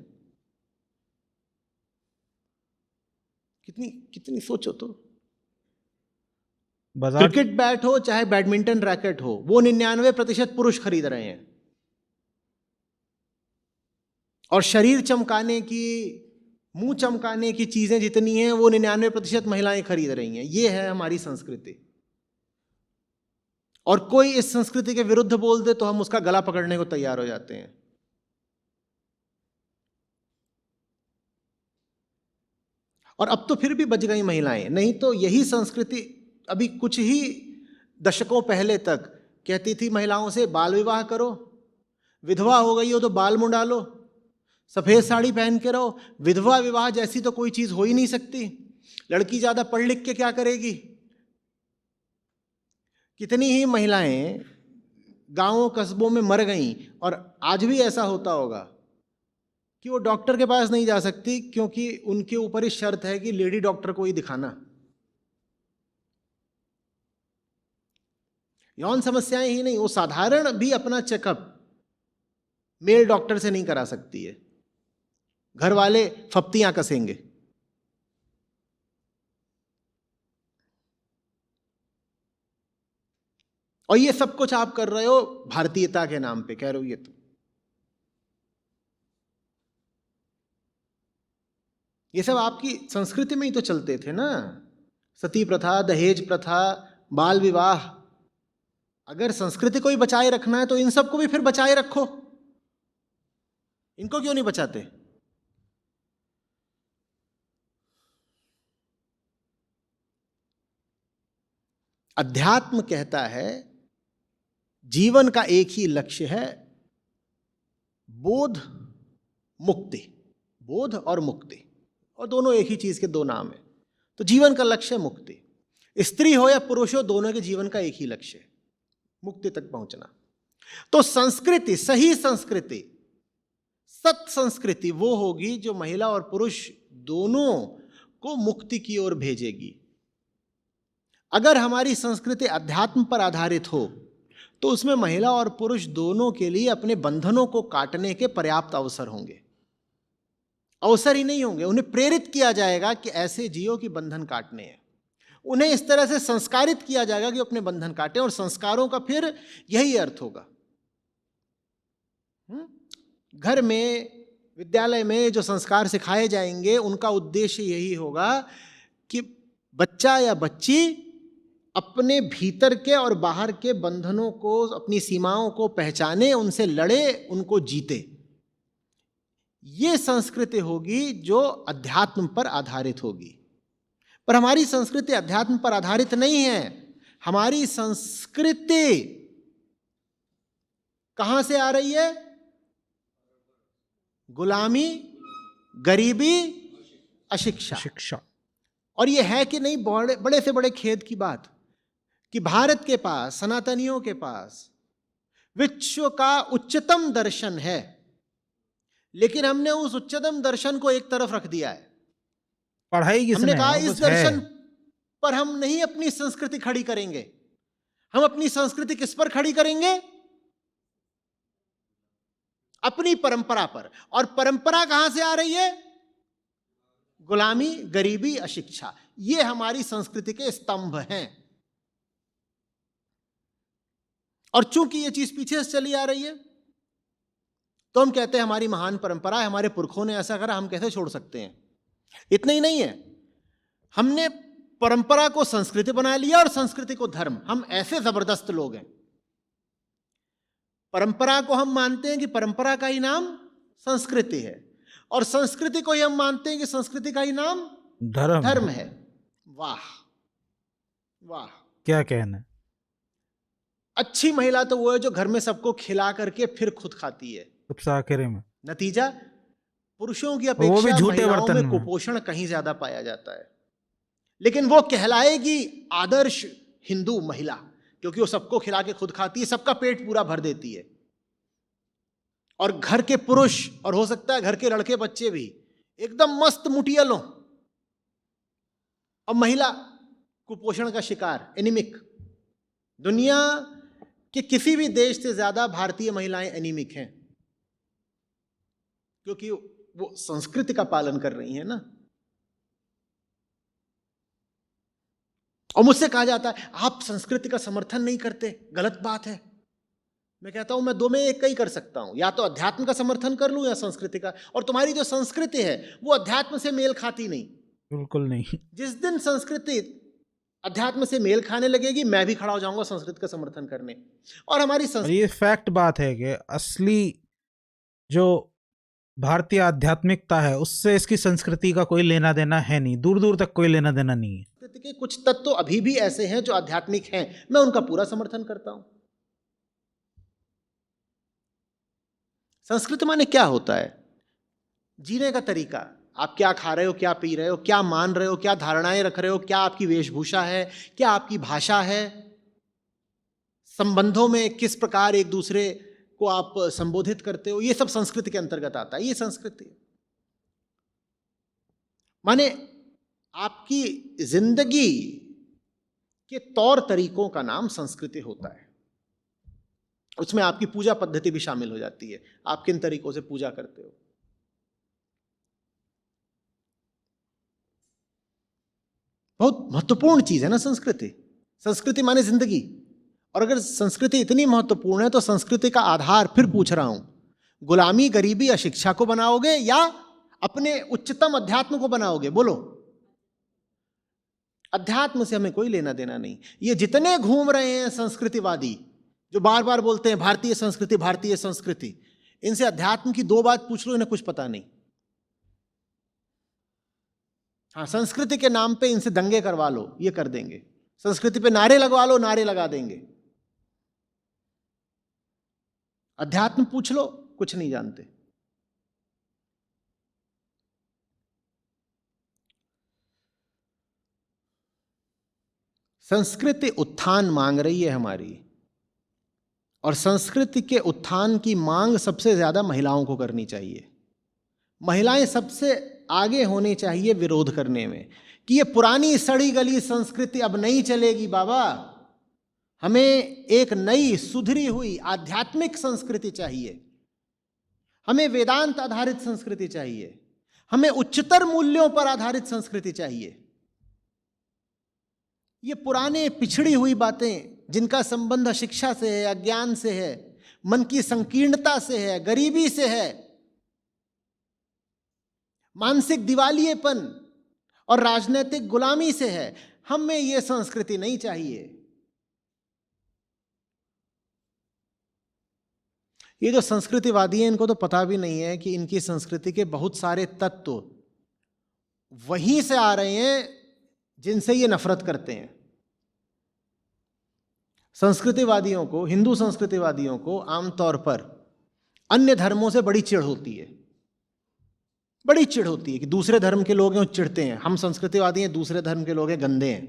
कितनी कितनी सोचो तो। बाजार क्रिकेट बैट हो चाहे बैडमिंटन रैकेट हो, वो 99% पुरुष खरीद रहे हैं। और शरीर चमकाने की, मुंह चमकाने की चीजें जितनी हैं वो 99% महिलाएं खरीद रही हैं। ये है हमारी संस्कृति। और कोई इस संस्कृति के विरुद्ध बोल दे तो हम उसका गला पकड़ने को तैयार हो जाते हैं। और अब तो फिर भी बच गई महिलाएं, नहीं तो यही संस्कृति अभी कुछ ही दशकों पहले तक कहती थी महिलाओं से बाल विवाह करो, विधवा हो गई हो तो बाल मुंडा लो, सफेद साड़ी पहन के रहो। विधवा विवाह जैसी तो कोई चीज हो ही नहीं सकती। लड़की ज्यादा पढ़ लिख के क्या करेगी? कितनी ही महिलाएं गांवों कस्बों में मर गईं। और आज भी ऐसा होता होगा कि वो डॉक्टर के पास नहीं जा सकती क्योंकि उनके ऊपर ही शर्त है कि लेडी डॉक्टर को ही दिखाना। यौन समस्याएं ही नहीं, वो साधारण भी अपना चेकअप मेल डॉक्टर से नहीं करा सकती है, घर वाले फप्तियां कसेंगे। और ये सब कुछ आप कर रहे हो भारतीयता के नाम पे, कह रहे हो ये तो। ये सब आपकी संस्कृति में ही तो चलते थे ना, सती प्रथा, दहेज प्रथा, बाल विवाह। अगर संस्कृति को ही बचाए रखना है तो इन सबको भी फिर बचाए रखो। इनको क्यों नहीं बचाते? अध्यात्म कहता है जीवन का एक ही लक्ष्य है, बोध मुक्ति। बोध और मुक्ति, और दोनों एक ही चीज के दो नाम है। तो जीवन का लक्ष्य है मुक्ति। स्त्री हो या पुरुष हो, दोनों के जीवन का एक ही लक्ष्य है, मुक्ति तक पहुंचना। तो संस्कृति, सही संस्कृति, सत संस्कृति वो होगी जो महिला और पुरुष दोनों को मुक्ति की ओर भेजेगी। अगर हमारी संस्कृति अध्यात्म पर आधारित हो तो उसमें महिला और पुरुष दोनों के लिए अपने बंधनों को काटने के पर्याप्त अवसर होंगे। अवसर ही नहीं होंगे, उन्हें प्रेरित किया जाएगा कि ऐसे जियो कि बंधन काटने हैं। उन्हें इस तरह से संस्कारित किया जाएगा कि अपने बंधन काटें। और संस्कारों का फिर यही अर्थ होगा। घर में, विद्यालय में जो संस्कार सिखाए जाएंगे उनका उद्देश्य यही होगा कि बच्चा या बच्ची अपने भीतर के और बाहर के बंधनों को, अपनी सीमाओं को पहचाने, उनसे लड़े, उनको जीते। ये संस्कृति होगी जो अध्यात्म पर आधारित होगी। पर हमारी संस्कृति अध्यात्म पर आधारित नहीं है। हमारी संस्कृति कहां से आ रही है? गुलामी, गरीबी, अशिक्षा। शिक्षा। और ये है कि नहीं, बड़े से बड़े खेद की बात कि भारत के पास, सनातनियों के पास विश्व का उच्चतम दर्शन है, लेकिन हमने उस उच्चतम दर्शन को एक तरफ रख दिया है। पढ़ाई किसने? हमने कहा वो इस कुछ है। दर्शन पर हम नहीं अपनी संस्कृति खड़ी करेंगे। हम अपनी संस्कृति किस पर खड़ी करेंगे? अपनी परंपरा पर। और परंपरा कहां से आ रही है? गुलामी, गरीबी, अशिक्षा। ये हमारी संस्कृति के स्तंभ हैं। और चूंकि ये चीज पीछे से चली आ रही है तो हम कहते हैं हमारी महान परंपरा है, हमारे पुरखों ने ऐसा करा, हम कैसे छोड़ सकते हैं। इतना ही नहीं है, हमने परंपरा को संस्कृति बना लिया और संस्कृति को धर्म। हम ऐसे जबरदस्त लोग हैं। परंपरा को हम मानते हैं कि परंपरा का ही नाम संस्कृति है, और संस्कृति को ही हम मानते हैं कि संस्कृति का ही नाम धर्म धर्म है। वाह, वाह, क्या कहना है। अच्छी महिला तो वो है जो घर में सबको खिला करके फिर खुद खाती है। सबसे आखिरी में नतीजा, पुरुषों की वो भी अपेक्षा झूठे महिलाओं बर्तन में में। कुपोषण कहीं ज्यादा पाया जाता है, लेकिन वो कहलाएगी आदर्श हिंदू महिला, क्योंकि वो सबको खिला के खुद खाती है, सबका पेट पूरा भर देती है। और घर के पुरुष, और हो सकता है घर के लड़के बच्चे भी, एकदम मस्त मुटियल हों, और महिला कुपोषण का शिकार, एनीमिक। दुनिया के किसी भी देश से ज्यादा भारतीय महिलाएं एनीमिक हैं, क्योंकि वो संस्कृति का पालन कर रही हैं ना। और मुझसे कहा जाता है आप संस्कृति का समर्थन नहीं करते, गलत बात है। मैं कहता हूं मैं दो में एक का ही कर सकता हूं, या तो अध्यात्म का समर्थन कर लूं या संस्कृति का। और तुम्हारी जो संस्कृति है वो अध्यात्म से मेल खाती नहीं। बिल्कुल नहीं। जिस दिन संस्कृति अध्यात्म से मेल खाने लगेगी, मैं भी खड़ा हो जाऊंगा संस्कृति का समर्थन करने। और हमारी और संस्कृति, ये फैक्ट बात है कि असली जो भारतीय आध्यात्मिकता है उससे इसकी संस्कृति का कोई लेना देना है नहीं, दूर दूर तक कोई लेना देना नहीं है। के कुछ तत्व तो अभी भी ऐसे हैं जो आध्यात्मिक हैं, मैं उनका पूरा समर्थन करता हूं। संस्कृति माने क्या होता है? जीने का तरीका। आप क्या खा रहे हो, क्या पी रहे हो, क्या मान रहे हो, क्या धारणाएं रख रहे हो, क्या आपकी वेशभूषा है, क्या आपकी भाषा है, संबंधों में किस प्रकार एक दूसरे को आप संबोधित करते हो, ये सब संस्कृति के अंतर्गत आता है। ये संस्कृति माने आपकी जिंदगी के तौर तरीकों का नाम संस्कृति होता है। उसमें आपकी पूजा पद्धति भी शामिल हो जाती है, आप किन तरीकों से पूजा करते हो। बहुत महत्वपूर्ण चीज है ना संस्कृति। संस्कृति माने जिंदगी। और अगर संस्कृति इतनी महत्वपूर्ण है तो संस्कृति का आधार, फिर पूछ रहा हूं, गुलामी, गरीबी, अशिक्षा को बनाओगे या अपने उच्चतम अध्यात्म को बनाओगे? बोलो। अध्यात्म से हमें कोई लेना देना नहीं। ये जितने घूम रहे हैं संस्कृतिवादी, जो बार बार बोलते हैं भारतीय संस्कृति, भारतीय संस्कृति, इनसे अध्यात्म की दो बात पूछ लो, इन्हें कुछ पता नहीं। हाँ, संस्कृति के नाम पे इनसे दंगे करवा लो, ये कर देंगे। संस्कृति पे नारे लगवा लो, नारे लगा देंगे। अध्यात्म पूछ लो, कुछ नहीं जानते। संस्कृति उत्थान मांग रही है हमारी, और संस्कृति के उत्थान की मांग सबसे ज्यादा महिलाओं को करनी चाहिए। महिलाएं सबसे आगे होनी चाहिए विरोध करने में, कि ये पुरानी सड़ी गली संस्कृति अब नहीं चलेगी बाबा। हमें एक नई सुधरी हुई आध्यात्मिक संस्कृति चाहिए, हमें वेदांत आधारित संस्कृति चाहिए, हमें उच्चतर मूल्यों पर आधारित संस्कृति चाहिए। ये पुराने पिछड़ी हुई बातें जिनका संबंध शिक्षा से है, अज्ञान से है, मन की संकीर्णता से है, गरीबी से है, मानसिक दिवालियेपन और राजनीतिक गुलामी से है, हमें यह संस्कृति नहीं चाहिए। ये जो संस्कृतिवादी हैं, इनको तो पता भी नहीं है कि इनकी संस्कृति के बहुत सारे तत्व वहीं से आ रहे हैं जिनसे ये नफरत करते हैं। संस्कृतिवादियों को, हिंदू संस्कृतिवादियों को आमतौर पर अन्य धर्मों से बड़ी चिढ़ होती है। बड़ी चिढ़ होती है कि दूसरे धर्म के लोग हैं, चिढ़ते हैं, हम संस्कृतिवादी हैं, दूसरे धर्म के लोग हैं, गंदे हैं।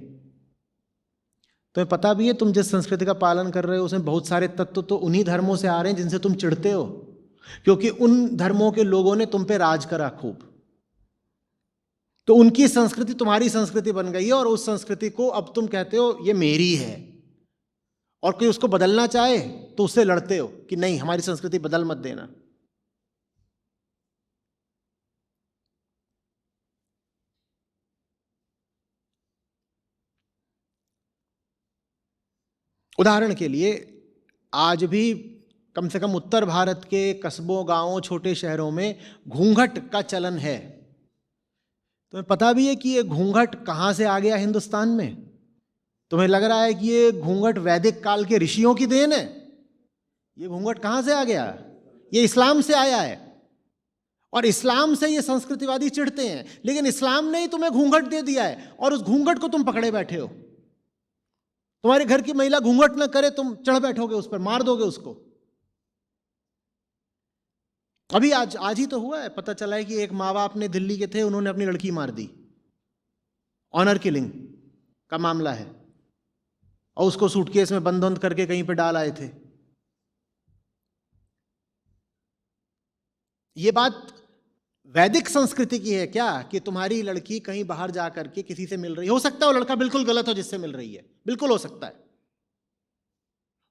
तुम्हें पता भी है तुम जिस संस्कृति का पालन कर रहे हो उसमें बहुत सारे तत्व तो उन्हीं धर्मों से आ रहे हैं जिनसे तुम चिढ़ते हो, क्योंकि उन धर्मों के लोगों ने तुम पे राज करा खूब। तो उनकी संस्कृति तुम्हारी संस्कृति बन गई है, और उस संस्कृति को अब तुम कहते हो ये मेरी है, और कोई उसको बदलना चाहे तो उससे लड़ते हो कि नहीं, हमारी संस्कृति बदल मत देना। उदाहरण के लिए, आज भी कम से कम उत्तर भारत के कस्बों, गांवों, छोटे शहरों में घूंघट का चलन है। तुम्हें पता भी है कि ये घूंघट कहाँ से आ गया हिंदुस्तान में? तुम्हें लग रहा है कि ये घूंघट वैदिक काल के ऋषियों की देन है? ये घूंघट कहाँ से आ गया? ये इस्लाम से आया है, और इस्लाम से ये संस्कृतिवादी चिढ़ते हैं, लेकिन इस्लाम ने ही तुम्हें घूंघट दे दिया है और उस घूंघट को तुम पकड़े बैठे हो। तुम्हारे घर की महिला घूंघट न करे, तुम चढ़ बैठोगे उस पर, मार दोगे उसको। अभी आज ही तो हुआ है, पता चला है कि एक माँ बाप ने, दिल्ली के थे, उन्होंने अपनी लड़की मार दी। ऑनर किलिंग का मामला है, और उसको सूटकेस में बंद करके कहीं पे डाल आए थे। ये बात वैदिक संस्कृति की है क्या, कि तुम्हारी लड़की कहीं बाहर जा करके किसी से मिल रही हो सकता है वो लड़का बिल्कुल गलत हो जिससे मिल रही है, बिल्कुल हो सकता है।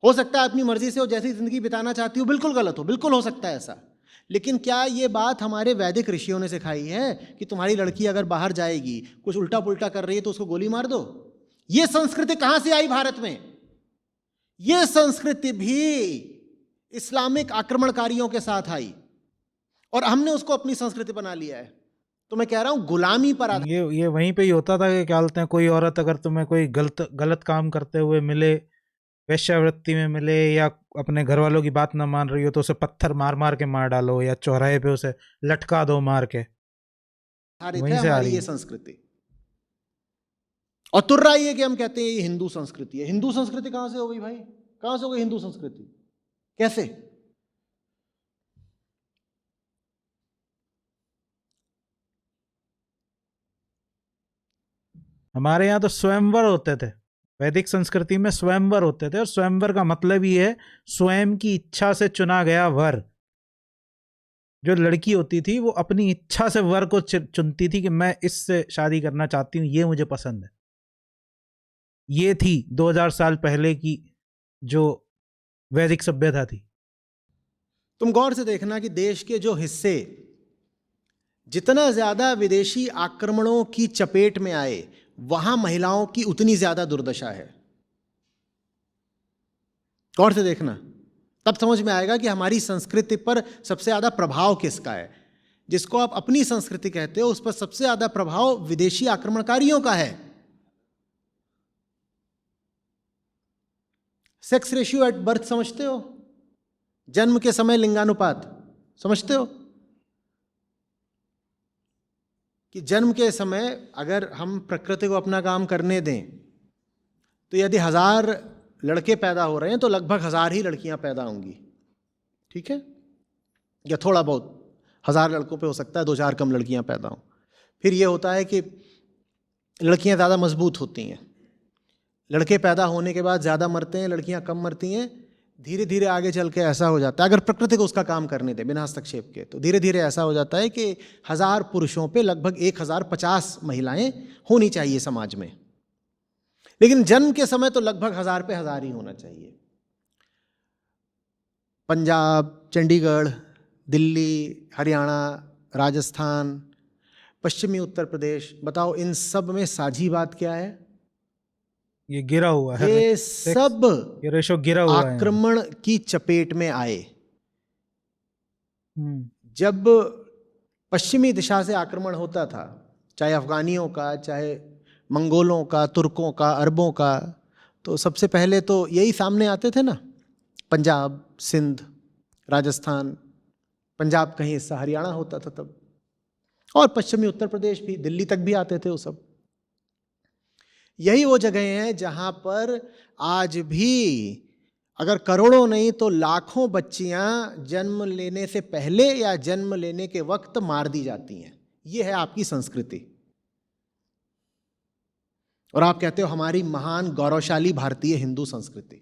हो सकता है अपनी मर्जी से वो जैसी जिंदगी बिताना चाहती हो बिल्कुल गलत हो, बिल्कुल हो सकता है ऐसा। लेकिन क्या ये बात हमारे वैदिक ऋषियों ने सिखाई है कि तुम्हारी लड़की अगर बाहर जाएगी, कुछ उल्टा पुल्टा कर रही है तो उसको गोली मार दो? ये संस्कृति कहां से आई भारत में? ये संस्कृति भी इस्लामिक आक्रमणकारियों के साथ आई, और हमने उसको अपनी संस्कृति बना लिया है। तो मैं कह रहा हूं गुलामी पर ये वहीं पे ही होता था कि क्या बोलते हैं, कोई औरत अगर तुम्हें कोई गलत काम करते हुए मिले, वेश्यावृत्ति में मिले, या अपने घर वालों की बात ना मान रही हो, तो उसे पत्थर मार मार के मार डालो, या चौराहे पे उसे लटका दो मार के। वहीं से आ हमारी रही ये है। संस्कृति। और तुर्रा ये कि हम कहते हैं ये हिंदू संस्कृति है। हिंदू संस्कृति कहां से हो गई भाई? कहां से हो गई हिंदू संस्कृति? कैसे? हमारे यहाँ तो स्वयंवर होते थे, वैदिक संस्कृति में स्वयंवर होते थे, और स्वयंवर का मतलब ही है स्वयं की इच्छा से चुना गया वर। जो लड़की होती थी वो अपनी इच्छा से वर को चुनती थी कि मैं इससे शादी करना चाहती हूँ, ये मुझे पसंद है। ये थी 2000 साल पहले की जो वैदिक सभ्यता थी। तुम गौर से देखना कि देश के जो हिस्से जितना ज्यादा विदेशी आक्रमणों की चपेट में आए, वहां महिलाओं की उतनी ज्यादा दुर्दशा है। गौर से देखना, तब समझ में आएगा कि हमारी संस्कृति पर सबसे ज्यादा प्रभाव किसका है। जिसको आप अपनी संस्कृति कहते हो, उस पर सबसे ज्यादा प्रभाव विदेशी आक्रमणकारियों का है। सेक्स रेशियो एट बर्थ समझते हो? जन्म के समय लिंगानुपात समझते हो? कि जन्म के समय अगर हम प्रकृति को अपना काम करने दें, तो यदि 1000 लड़के पैदा हो रहे हैं तो लगभग 1000 ही लड़कियां पैदा होंगी। ठीक है? या थोड़ा बहुत 1000 लड़कों पे हो सकता है 2-4 कम लड़कियां पैदा हों। फिर ये होता है कि लड़कियां ज़्यादा मजबूत होती हैं, लड़के पैदा होने के बाद ज़्यादा मरते हैं, लड़कियां कम मरती हैं। धीरे धीरे आगे चल के ऐसा हो जाता है, अगर प्रकृति को उसका काम करने दे बिना हस्तक्षेप के, तो धीरे धीरे ऐसा हो जाता है कि 1000 पुरुषों पे लगभग 1050 महिलाएं होनी चाहिए समाज में। लेकिन जन्म के समय तो लगभग 1000 पे 1000 ही होना चाहिए। पंजाब, चंडीगढ़, दिल्ली, हरियाणा, राजस्थान, पश्चिमी उत्तर प्रदेश, बताओ इन सब में साझी बात क्या है? ये गिरा हुआ है, ये सब ये रेशो गिरा हुआ है। आक्रमण की चपेट में आए। जब पश्चिमी दिशा से आक्रमण होता था, चाहे अफगानियों का, चाहे मंगोलों का, तुर्कों का, अरबों का, तो सबसे पहले तो यही सामने आते थे ना, पंजाब, सिंध, राजस्थान, पंजाब कहीं हिस्सा हरियाणा होता था तब, और पश्चिमी उत्तर प्रदेश भी, दिल्ली तक भी आते थे वो सब। यही वो जगह हैं जहां पर आज भी अगर करोड़ों नहीं तो लाखों बच्चियां जन्म लेने से पहले या जन्म लेने के वक्त मार दी जाती हैं। ये है आपकी संस्कृति। और आप कहते हो हमारी महान गौरवशाली भारतीय हिंदू संस्कृति।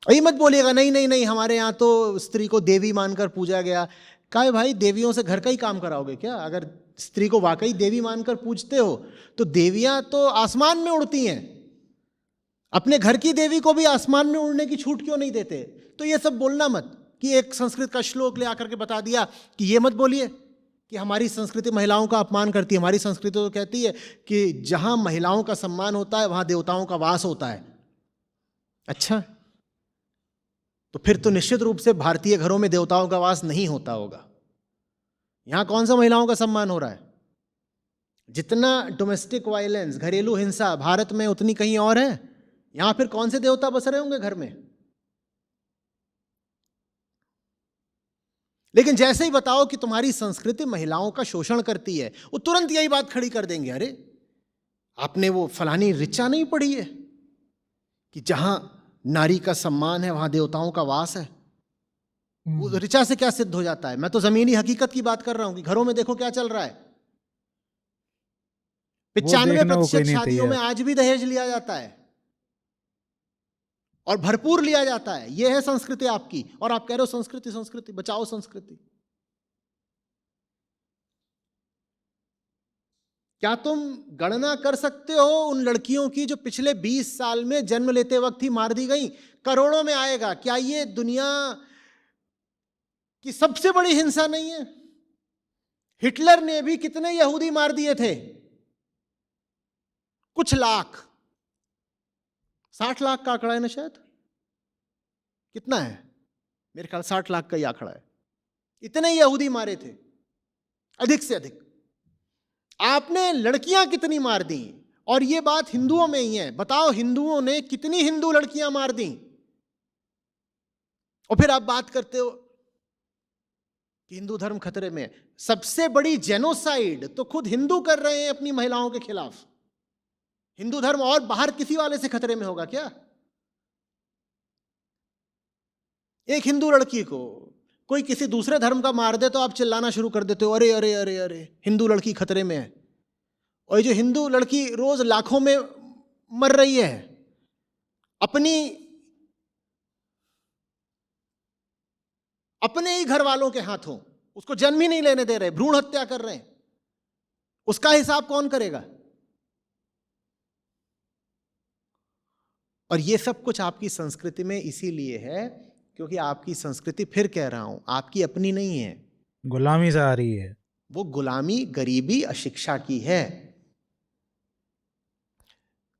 और ये मत बोलिएगा नहीं नहीं नहीं हमारे यहाँ तो स्त्री को देवी मानकर पूजा गया। काहे भाई, देवियों से घर का ही काम कराओगे क्या? अगर स्त्री को वाकई देवी मानकर पूजते हो तो देवियां तो आसमान में उड़ती हैं, अपने घर की देवी को भी आसमान में उड़ने की छूट क्यों नहीं देते? तो ये सब बोलना मत कि एक संस्कृत का श्लोक ले आकर के बता दिया कि ये मत बोलिए कि हमारी संस्कृति महिलाओं का अपमान करती है। हमारी संस्कृति तो कहती है कि जहां महिलाओं का सम्मान होता है वहां देवताओं का वास होता है। अच्छा, तो फिर तो निश्चित रूप से भारतीय घरों में देवताओं का वास नहीं होता होगा। यहां कौन सा महिलाओं का सम्मान हो रहा है? जितना डोमेस्टिक वायलेंस, घरेलू हिंसा भारत में, उतनी कहीं और है। यहां फिर कौन से देवता बस रहे होंगे घर में? लेकिन जैसे ही बताओ कि तुम्हारी संस्कृति महिलाओं का शोषण करती है, वो तुरंत यही बात खड़ी कर देंगे। अरे आपने वो फलानी ऋचा नहीं पढ़ी है कि जहां नारी का सम्मान है वहां देवताओं का वास है? वो ऋचा से क्या सिद्ध हो जाता है? मैं तो जमीनी हकीकत की बात कर रहा हूं कि घरों में देखो क्या चल रहा है। 95% शादियों में आज भी दहेज लिया जाता है और भरपूर लिया जाता है। यह है संस्कृति आपकी, और आप कह रहे हो संस्कृति संस्कृति, बचाओ संस्कृति। क्या तुम गणना कर सकते हो उन लड़कियों की जो पिछले 20 साल में जन्म लेते वक्त ही मार दी गई? करोड़ों में आएगा। क्या ये दुनिया की सबसे बड़ी हिंसा नहीं है? हिटलर ने भी कितने यहूदी मार दिए थे? कुछ लाख, 60 लाख का आंकड़ा है ना शायद, कितना है? मेरे ख्याल 60 लाख का ही आंकड़ा है। इतने यहूदी मारे थे, अधिक से अधिक। आपने लड़कियां कितनी मार दी? और ये बात हिंदुओं में ही है। बताओ हिंदुओं ने कितनी हिंदू लड़कियां मार दी? और फिर आप बात करते हो कि हिंदू धर्म खतरे में है। सबसे बड़ी जेनोसाइड तो खुद हिंदू कर रहे हैं अपनी महिलाओं के खिलाफ। हिंदू धर्म और बाहर किसी वाले से खतरे में होगा क्या? एक हिंदू लड़की को कोई किसी दूसरे धर्म का मार दे तो आप चिल्लाना शुरू कर देते हो, अरे अरे अरे अरे हिंदू लड़की खतरे में है। और ये जो हिंदू लड़की रोज लाखों में मर रही है, अपने ही घर वालों के हाथों, उसको जन्म ही नहीं लेने दे रहे, भ्रूण हत्या कर रहे हैं, उसका हिसाब कौन करेगा? और ये सब कुछ आपकी संस्कृति में इसीलिए है क्योंकि आपकी संस्कृति, फिर कह रहा हूं, आपकी अपनी नहीं है, गुलामी से आ रही है। वो गुलामी, गरीबी, अशिक्षा की है।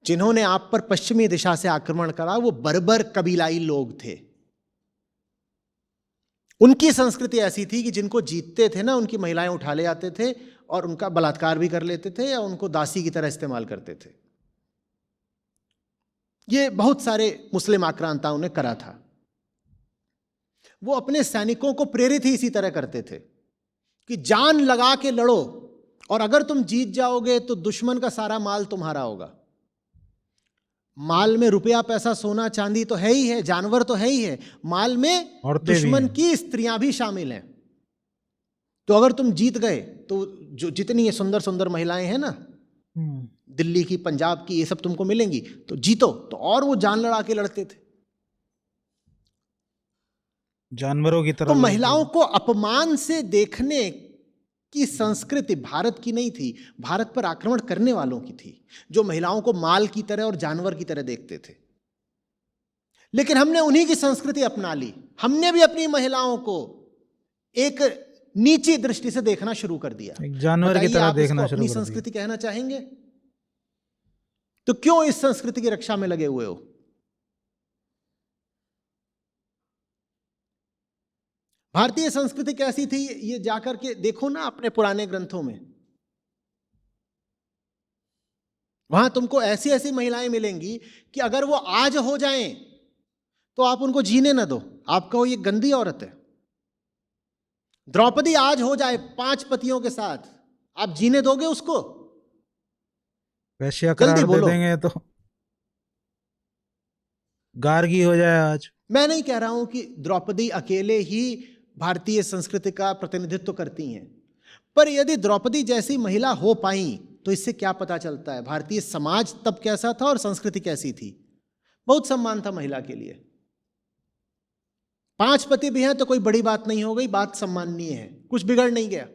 जिन्होंने आप पर पश्चिमी दिशा से आक्रमण करा वो बर्बर कबीलाई लोग थे। उनकी संस्कृति ऐसी थी कि जिनको जीतते थे ना, उनकी महिलाएं उठा ले जाते थे और उनका बलात्कार भी कर लेते थे या उनको दासी की तरह इस्तेमाल करते थे। ये बहुत सारे मुस्लिम आक्रांताओं ने करा था। वो अपने सैनिकों को प्रेरित ही इसी तरह करते थे कि जान लगा के लड़ो, और अगर तुम जीत जाओगे तो दुश्मन का सारा माल तुम्हारा होगा। माल में रुपया, पैसा, सोना, चांदी तो है ही है, जानवर तो है ही है, माल में दुश्मन की स्त्रियां भी शामिल हैं। तो अगर तुम जीत गए तो जो जितनी ये सुंदर सुंदर महिलाएं हैं ना, दिल्ली की, पंजाब की, ये सब तुमको मिलेंगी, तो जीतो। तो और वो जान लड़ा के लड़ते थे, जानवरों की तरह। तो महिलाओं को अपमान से देखने की संस्कृति भारत की नहीं थी, भारत पर आक्रमण करने वालों की थी, जो महिलाओं को माल की तरह और जानवर की तरह देखते थे। लेकिन हमने उन्हीं की संस्कृति अपना ली। हमने भी अपनी महिलाओं को एक नीची दृष्टि से देखना शुरू कर दिया, एक जानवर की तरह देखना शुरू कर अपनी दिया। संस्कृति कहना चाहेंगे तो क्यों इस संस्कृति की रक्षा में लगे हुए हो? भारतीय संस्कृति कैसी थी ये जाकर के देखो ना अपने पुराने ग्रंथों में। वहां तुमको ऐसी ऐसी महिलाएं मिलेंगी कि अगर वो आज हो जाएं तो आप उनको जीने ना दो, आप कहो ये गंदी औरत है। द्रौपदी आज हो जाए 5 पतियों के साथ, आप जीने दोगे उसको? वैश्या करार दे देंगे तो। गार्गी हो जाए आज। मैं नहीं कह रहा हूं कि द्रौपदी अकेले ही भारतीय संस्कृति का प्रतिनिधित्व करती हैं, पर यदि द्रौपदी जैसी महिला हो पाई तो इससे क्या पता चलता है भारतीय समाज तब कैसा था और संस्कृति कैसी थी। बहुत सम्मान था महिला के लिए। 5 पति भी हैं तो कोई बड़ी बात नहीं हो गई, बात सम्माननीय है, कुछ बिगड़ नहीं गया।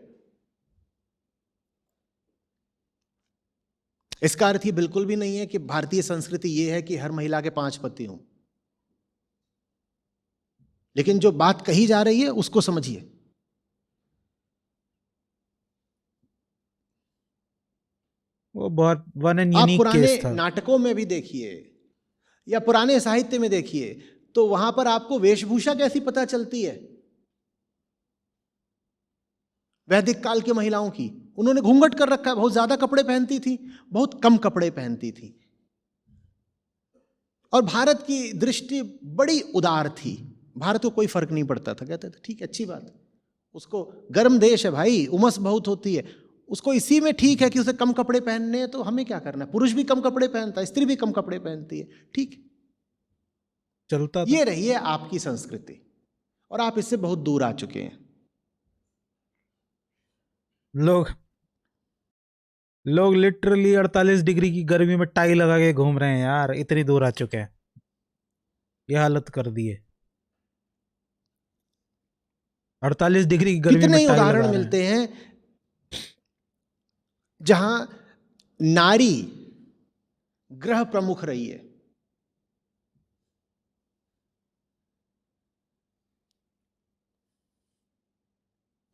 इसका अर्थ ये बिल्कुल भी नहीं है कि भारतीय संस्कृति ये है कि हर महिला के 5 पति हों, लेकिन जो बात कही जा रही है उसको समझिए। वो बहुत वन एंड आप यूनिक पुराने केस था। नाटकों में भी देखिए या पुराने साहित्य में देखिए तो वहां पर आपको वेशभूषा कैसी पता चलती है। वैदिक काल की महिलाओं की, उन्होंने घूंघट कर रखा है, बहुत ज्यादा कपड़े पहनती थी, बहुत कम कपड़े पहनती थी। और भारत की दृष्टि बड़ी उदार थी, भारत को कोई फर्क नहीं पड़ता था, कहते थे ठीक है अच्छी बात है, उसको गर्म देश है भाई, उमस बहुत होती है, उसको इसी में ठीक है कि उसे कम कपड़े पहनने हैं, तो हमें क्या करना है? पुरुष भी कम कपड़े पहनता है, स्त्री भी कम कपड़े पहनती है, ठीक। चलता था। ये रही है आपकी संस्कृति, और आप इससे बहुत दूर आ चुके हैं। लोग लोग लिटरली 48 डिग्री की गर्मी में टाई लगा के घूम रहे हैं यार, इतनी दूर आ चुके हैं, ये हालत कर दी है। 48 डिग्री की गर्मी कितने में ही टाई लगा उदाहरण रहे हैं। मिलते हैं जहां नारी गृह प्रमुख रही है,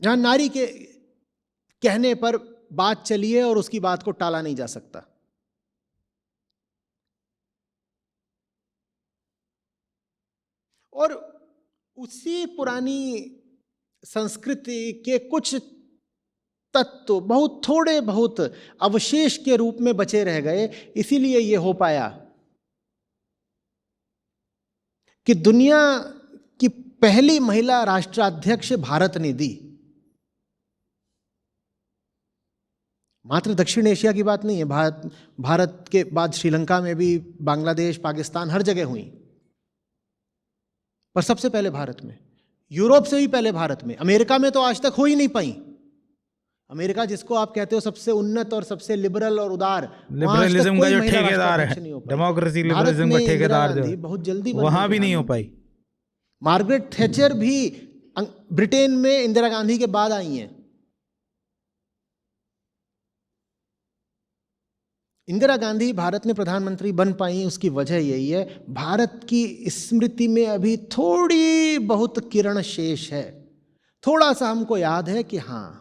जहां नारी के कहने पर बात चली है और उसकी बात को टाला नहीं जा सकता। और उसी पुरानी संस्कृति के कुछ तत्व बहुत थोड़े बहुत अवशेष के रूप में बचे रह गए, इसीलिए यह हो पाया कि दुनिया की पहली महिला राष्ट्राध्यक्ष भारत ने दी। मात्र दक्षिण एशिया की बात नहीं है, भारत के बाद श्रीलंका में भी, बांग्लादेश, पाकिस्तान, हर जगह हुई, पर सबसे पहले भारत में। यूरोप से भी पहले भारत में। अमेरिका में तो आज तक हो ही नहीं पाई। अमेरिका जिसको आप कहते हो सबसे उन्नत और सबसे लिबरल और उदार, वहां आज तक लिबरलिज्म का कोई जो महिला ठेकेदार है, राष्ट्राध्यक्ष नहीं हो पाई। डेमोक्रेसी भारत लिबरलिज्म में का इंदिरा ठेकेदार जो गांधी है, बहुत जल्दी बन वहां गई भी नहीं हो प्रधानमंत्री। पाई। मार्गरेट थैचर भी ब्रिटेन में इंदिरा गांधी के बाद आई हैं। इंदिरा गांधी भारत में प्रधानमंत्री बन पाई, उसकी वजह यही है, भारत की स्मृति में अभी थोड़ी बहुत किरण शेष है। थोड़ा सा हमको याद है कि हाँ,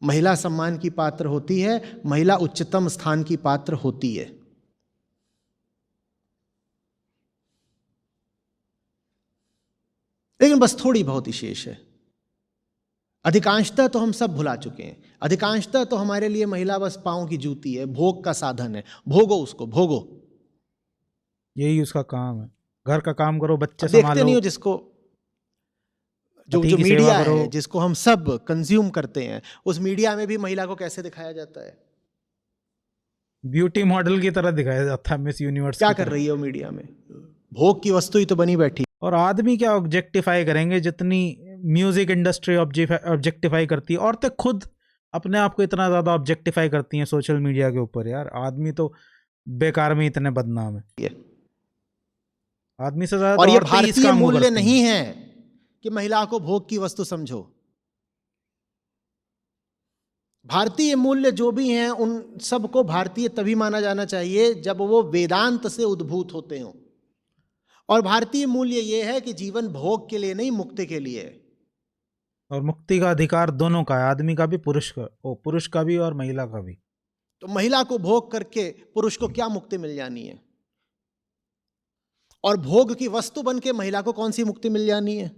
महिला सम्मान की पात्र होती है, महिला उच्चतम स्थान की पात्र होती है। लेकिन बस थोड़ी बहुत ही शेष है। अधिकांशतः तो हम सब भुला चुके हैं। अधिकांशतः तो हमारे लिए महिला बस पांव की जूती है, भोग का साधन है। भोगो उसको, भोगो। यही उसका काम है, घर का काम करो, बच्चे अब देखते संभालो, नहीं हो जिसको, जो पति जो की सेवा मीडिया करो। है, जिसको हम सब कंज्यूम करते हैं, उस मीडिया में भी महिला को कैसे दिखाया जाता है? ब्यूटी मॉडल की तरह दिखाया जाता है, मिस यूनिवर्स क्या की कर तरह। रही है वो मीडिया में? भोग की वस्तु ही तो बनी बैठी। और आदमी क्या ऑब्जेक्टिफाई करेंगे, जितनी म्यूजिक इंडस्ट्री ऑब्जेक्टिफाई करती है, औरतें खुद अपने आप को इतना ज्यादा ऑब्जेक्टिफाई करती हैं सोशल मीडिया के ऊपर। यार आदमी तो बेकार में इतने बदनाम है, आदमी से ज्यादा और तो ये औरतें ही इस भारतीय काम को मूल्य करती नहीं हैं। है कि महिला को भोग की वस्तु समझो। भारतीय मूल्य जो भी हैं, उन सबको भारतीय तभी माना जाना चाहिए जब वो वेदांत से उद्भूत होते हों। और भारतीय मूल्य ये है कि जीवन भोग के लिए नहीं, मुक्ति के लिए है। और मुक्ति का अधिकार दोनों का है, आदमी का भी, पुरुष का भी और महिला का भी। तो महिला को भोग करके पुरुष को क्या मुक्ति मिल जानी है? और भोग की वस्तु बन के महिला को कौन सी मुक्ति मिल जानी है?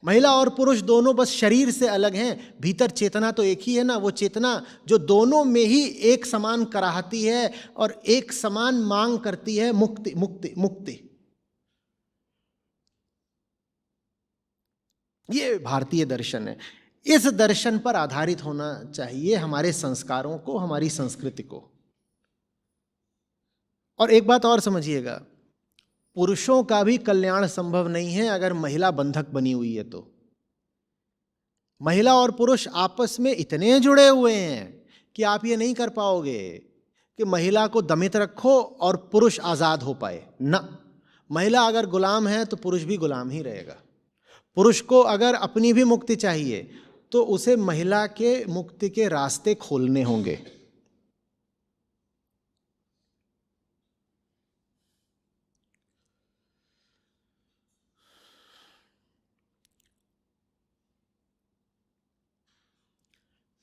महिला और पुरुष दोनों बस शरीर से अलग हैं, भीतर चेतना तो एक ही है ना। वो चेतना जो दोनों में ही एक समान कराहती है और एक समान मांग करती है, मुक्ति मुक्ति मुक्ति। ये भारतीय दर्शन है। इस दर्शन पर आधारित होना चाहिए हमारे संस्कारों को, हमारी संस्कृति को। और एक बात और समझिएगा, पुरुषों का भी कल्याण संभव नहीं है अगर महिला बंधक बनी हुई है तो। महिला और पुरुष आपस में इतने जुड़े हुए हैं कि आप ये नहीं कर पाओगे कि महिला को दमित रखो और पुरुष आजाद हो पाए ना। महिला अगर गुलाम है तो पुरुष भी गुलाम ही रहेगा। पुरुष को अगर अपनी भी मुक्ति चाहिए तो उसे महिला के मुक्ति के रास्ते खोलने होंगे।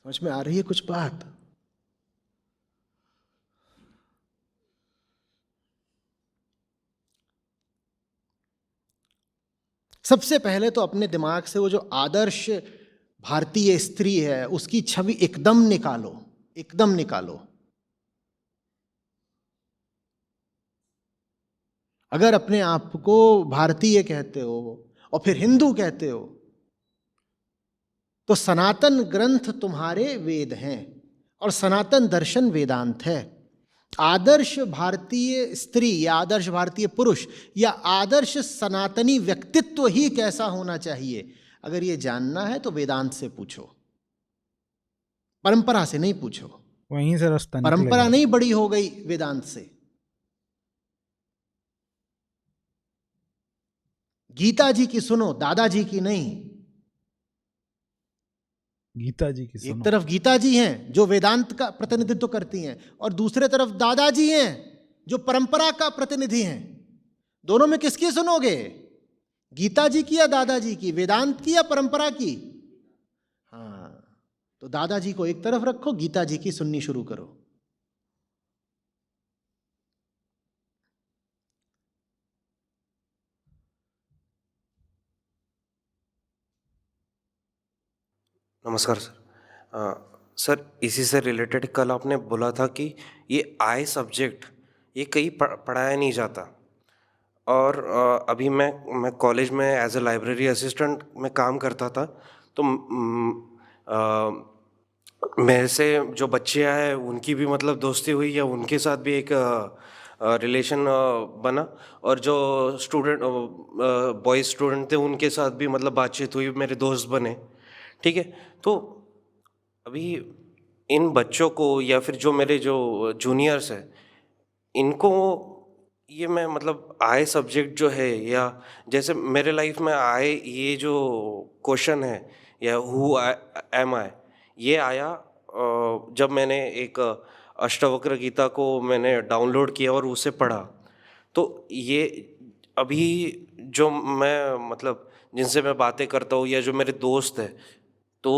समझ में आ रही है कुछ बात? सबसे पहले तो अपने दिमाग से वो जो आदर्श भारतीय स्त्री है उसकी छवि एकदम निकालो, एकदम निकालो। अगर अपने आप को भारतीय कहते हो और फिर हिंदू कहते हो तो सनातन ग्रंथ तुम्हारे वेद हैं और सनातन दर्शन वेदांत है। आदर्श भारतीय स्त्री या आदर्श भारतीय पुरुष या आदर्श सनातनी व्यक्तित्व ही कैसा होना चाहिए, अगर ये जानना है तो वेदांत से पूछो, परंपरा से नहीं पूछो। वहीं से रास्ता परंपरा निकलेगा। नहीं बड़ी हो गई वेदांत से। गीता जी की सुनो, दादाजी की नहीं। गीता जी की एक सुनो। तरफ गीता जी हैं जो वेदांत का प्रतिनिधित्व करती हैं और दूसरे तरफ दादाजी हैं जो परंपरा का प्रतिनिधि हैं। दोनों में किसकी सुनोगे? गीता जी की या दादाजी की? वेदांत की या परंपरा की? हाँ, तो दादाजी को एक तरफ रखो, गीता जी की सुननी शुरू करो। नमस्कार सर। सर, इसी से रिलेटेड कल आपने बोला था कि ये आई सब्जेक्ट ये कहीं पढ़ाया नहीं जाता और अभी मैं कॉलेज में एज अ लाइब्रेरी असिस्टेंट में काम करता था। तो मेरे से जो बच्चे आए उनकी भी मतलब दोस्ती हुई या उनके साथ भी एक रिलेशन बना और जो स्टूडेंट बॉयज़ स्टूडेंट थे उनके साथ भी मतलब बातचीत हुई, मेरे दोस्त बने। ठीक है, तो अभी इन बच्चों को या फिर जो मेरे जो जूनियर्स हैं इनको ये मैं मतलब आए सब्जेक्ट जो है या जैसे मेरे लाइफ में आए ये जो क्वेश्चन है या हु एम आई ये आया जब मैंने एक अष्टवक्र गीता को मैंने डाउनलोड किया और उसे पढ़ा। तो ये अभी जो मैं मतलब जिनसे मैं बातें करता हूँ या जो मेरे दोस्त हैं तो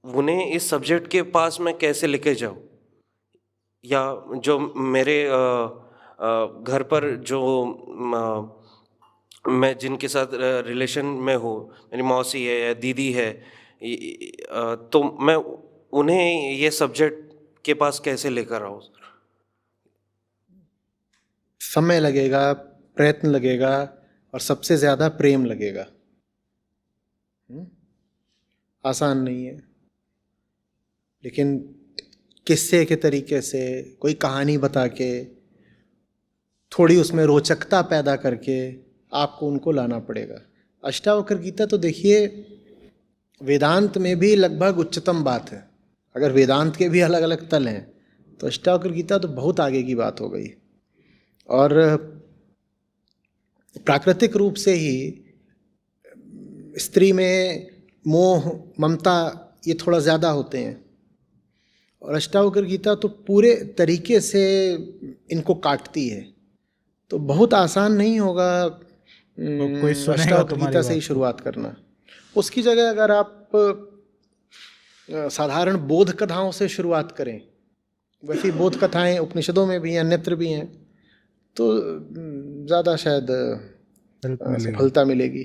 उन्हें इस सब्जेक्ट के पास मैं कैसे लेके जाऊँ या जो मेरे घर पर जो मैं जिनके साथ रिलेशन में हूँ, मेरी मौसी है या दीदी है, तो मैं उन्हें ये सब्जेक्ट के पास कैसे लेकर आऊँ? समय लगेगा, प्रयत्न लगेगा और सबसे ज़्यादा प्रेम लगेगा। आसान नहीं है, लेकिन किस्से के तरीके से कोई कहानी बता के थोड़ी उसमें रोचकता पैदा करके आपको उनको लाना पड़ेगा। अष्टावक्र गीता तो देखिए वेदांत में भी लगभग उच्चतम बात है। अगर वेदांत के भी अलग अलग तल हैं तो अष्टावक्र गीता तो बहुत आगे की बात हो गई। और प्राकृतिक रूप से ही स्त्री में मोह ममता ये थोड़ा ज़्यादा होते हैं और अष्टावक्र गीता तो पूरे तरीके से इनको काटती है। तो बहुत आसान नहीं होगा कोई सुनेगा अष्टावक्र तुम्हारी गीता से ही बात को। शुरुआत करना। उसकी जगह अगर आप साधारण बोध कथाओं से शुरुआत करें, वैसी बोध कथाएं उपनिषदों में भी हैं, अन्यत्र भी हैं, तो ज़्यादा शायद हेल्प मिलेगी। सफलता मिलेगी।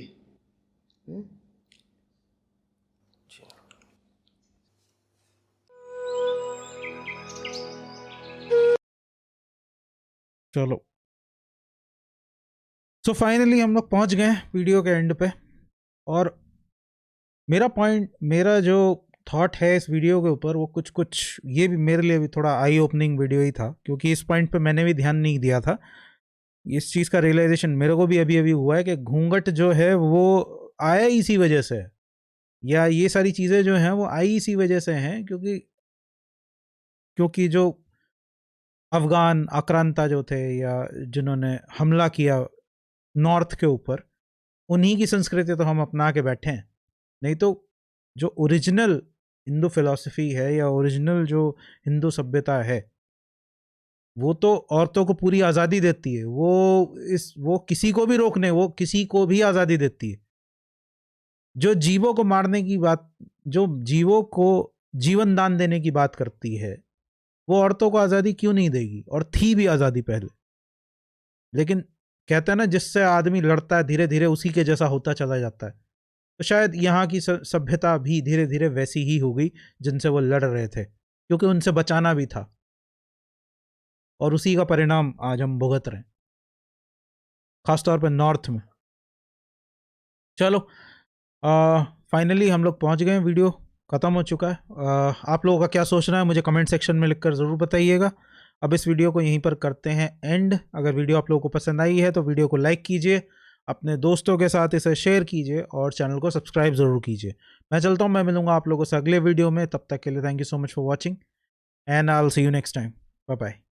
चलो, सो फाइनली हम लोग पहुंच गए वीडियो के एंड पे। और मेरा जो थॉट है इस वीडियो के ऊपर वो कुछ ये भी मेरे लिए भी थोड़ा आई ओपनिंग वीडियो ही था, क्योंकि इस पॉइंट पे मैंने भी ध्यान नहीं दिया था। इस चीज़ का रियलाइजेशन मेरे को भी अभी अभी हुआ है कि घूंघट जो है वो आया इसी वजह से है, या ये सारी चीज़ें जो हैं वो आई इसी वजह से हैं क्योंकि जो अफगान आक्रांता जो थे या जिन्होंने हमला किया नॉर्थ के ऊपर, उन्हीं की संस्कृति तो हम अपना के बैठे हैं। नहीं तो जो ओरिजिनल हिंदू फिलॉसफी है या ओरिजिनल जो हिंदू सभ्यता है वो तो औरतों को पूरी आज़ादी देती है। वो किसी को भी रोकने, वो किसी को भी आज़ादी देती है। जो जीवों को मारने की बात, जो जीवों को जीवन दान देने की बात करती है, वो औरतों को आज़ादी क्यों नहीं देगी? और थी भी आज़ादी पहले। लेकिन कहते हैं ना, जिससे आदमी लड़ता है धीरे धीरे उसी के जैसा होता चला जाता है। तो शायद यहाँ की सभ्यता भी धीरे धीरे वैसी ही हो गई जिनसे वो लड़ रहे थे, क्योंकि उनसे बचाना भी था। और उसी का परिणाम आज हम भुगत रहे हैं, खासतौर पर नॉर्थ में। चलो, फाइनली हम लोग पहुंच गए हैं, वीडियो ख़त्म हो चुका है। आप लोगों का क्या सोचना है मुझे कमेंट सेक्शन में लिखकर ज़रूर बताइएगा। अब इस वीडियो को यहीं पर करते हैं एंड। अगर वीडियो आप लोगों को पसंद आई है तो वीडियो को लाइक कीजिए, अपने दोस्तों के साथ इसे शेयर कीजिए और चैनल को सब्सक्राइब ज़रूर कीजिए। मैं चलता हूँ, मैं मिलूँगा आप लोगों से अगले वीडियो में। तब तक के लिए thank you so much for watching and I will see you next time. Bye bye.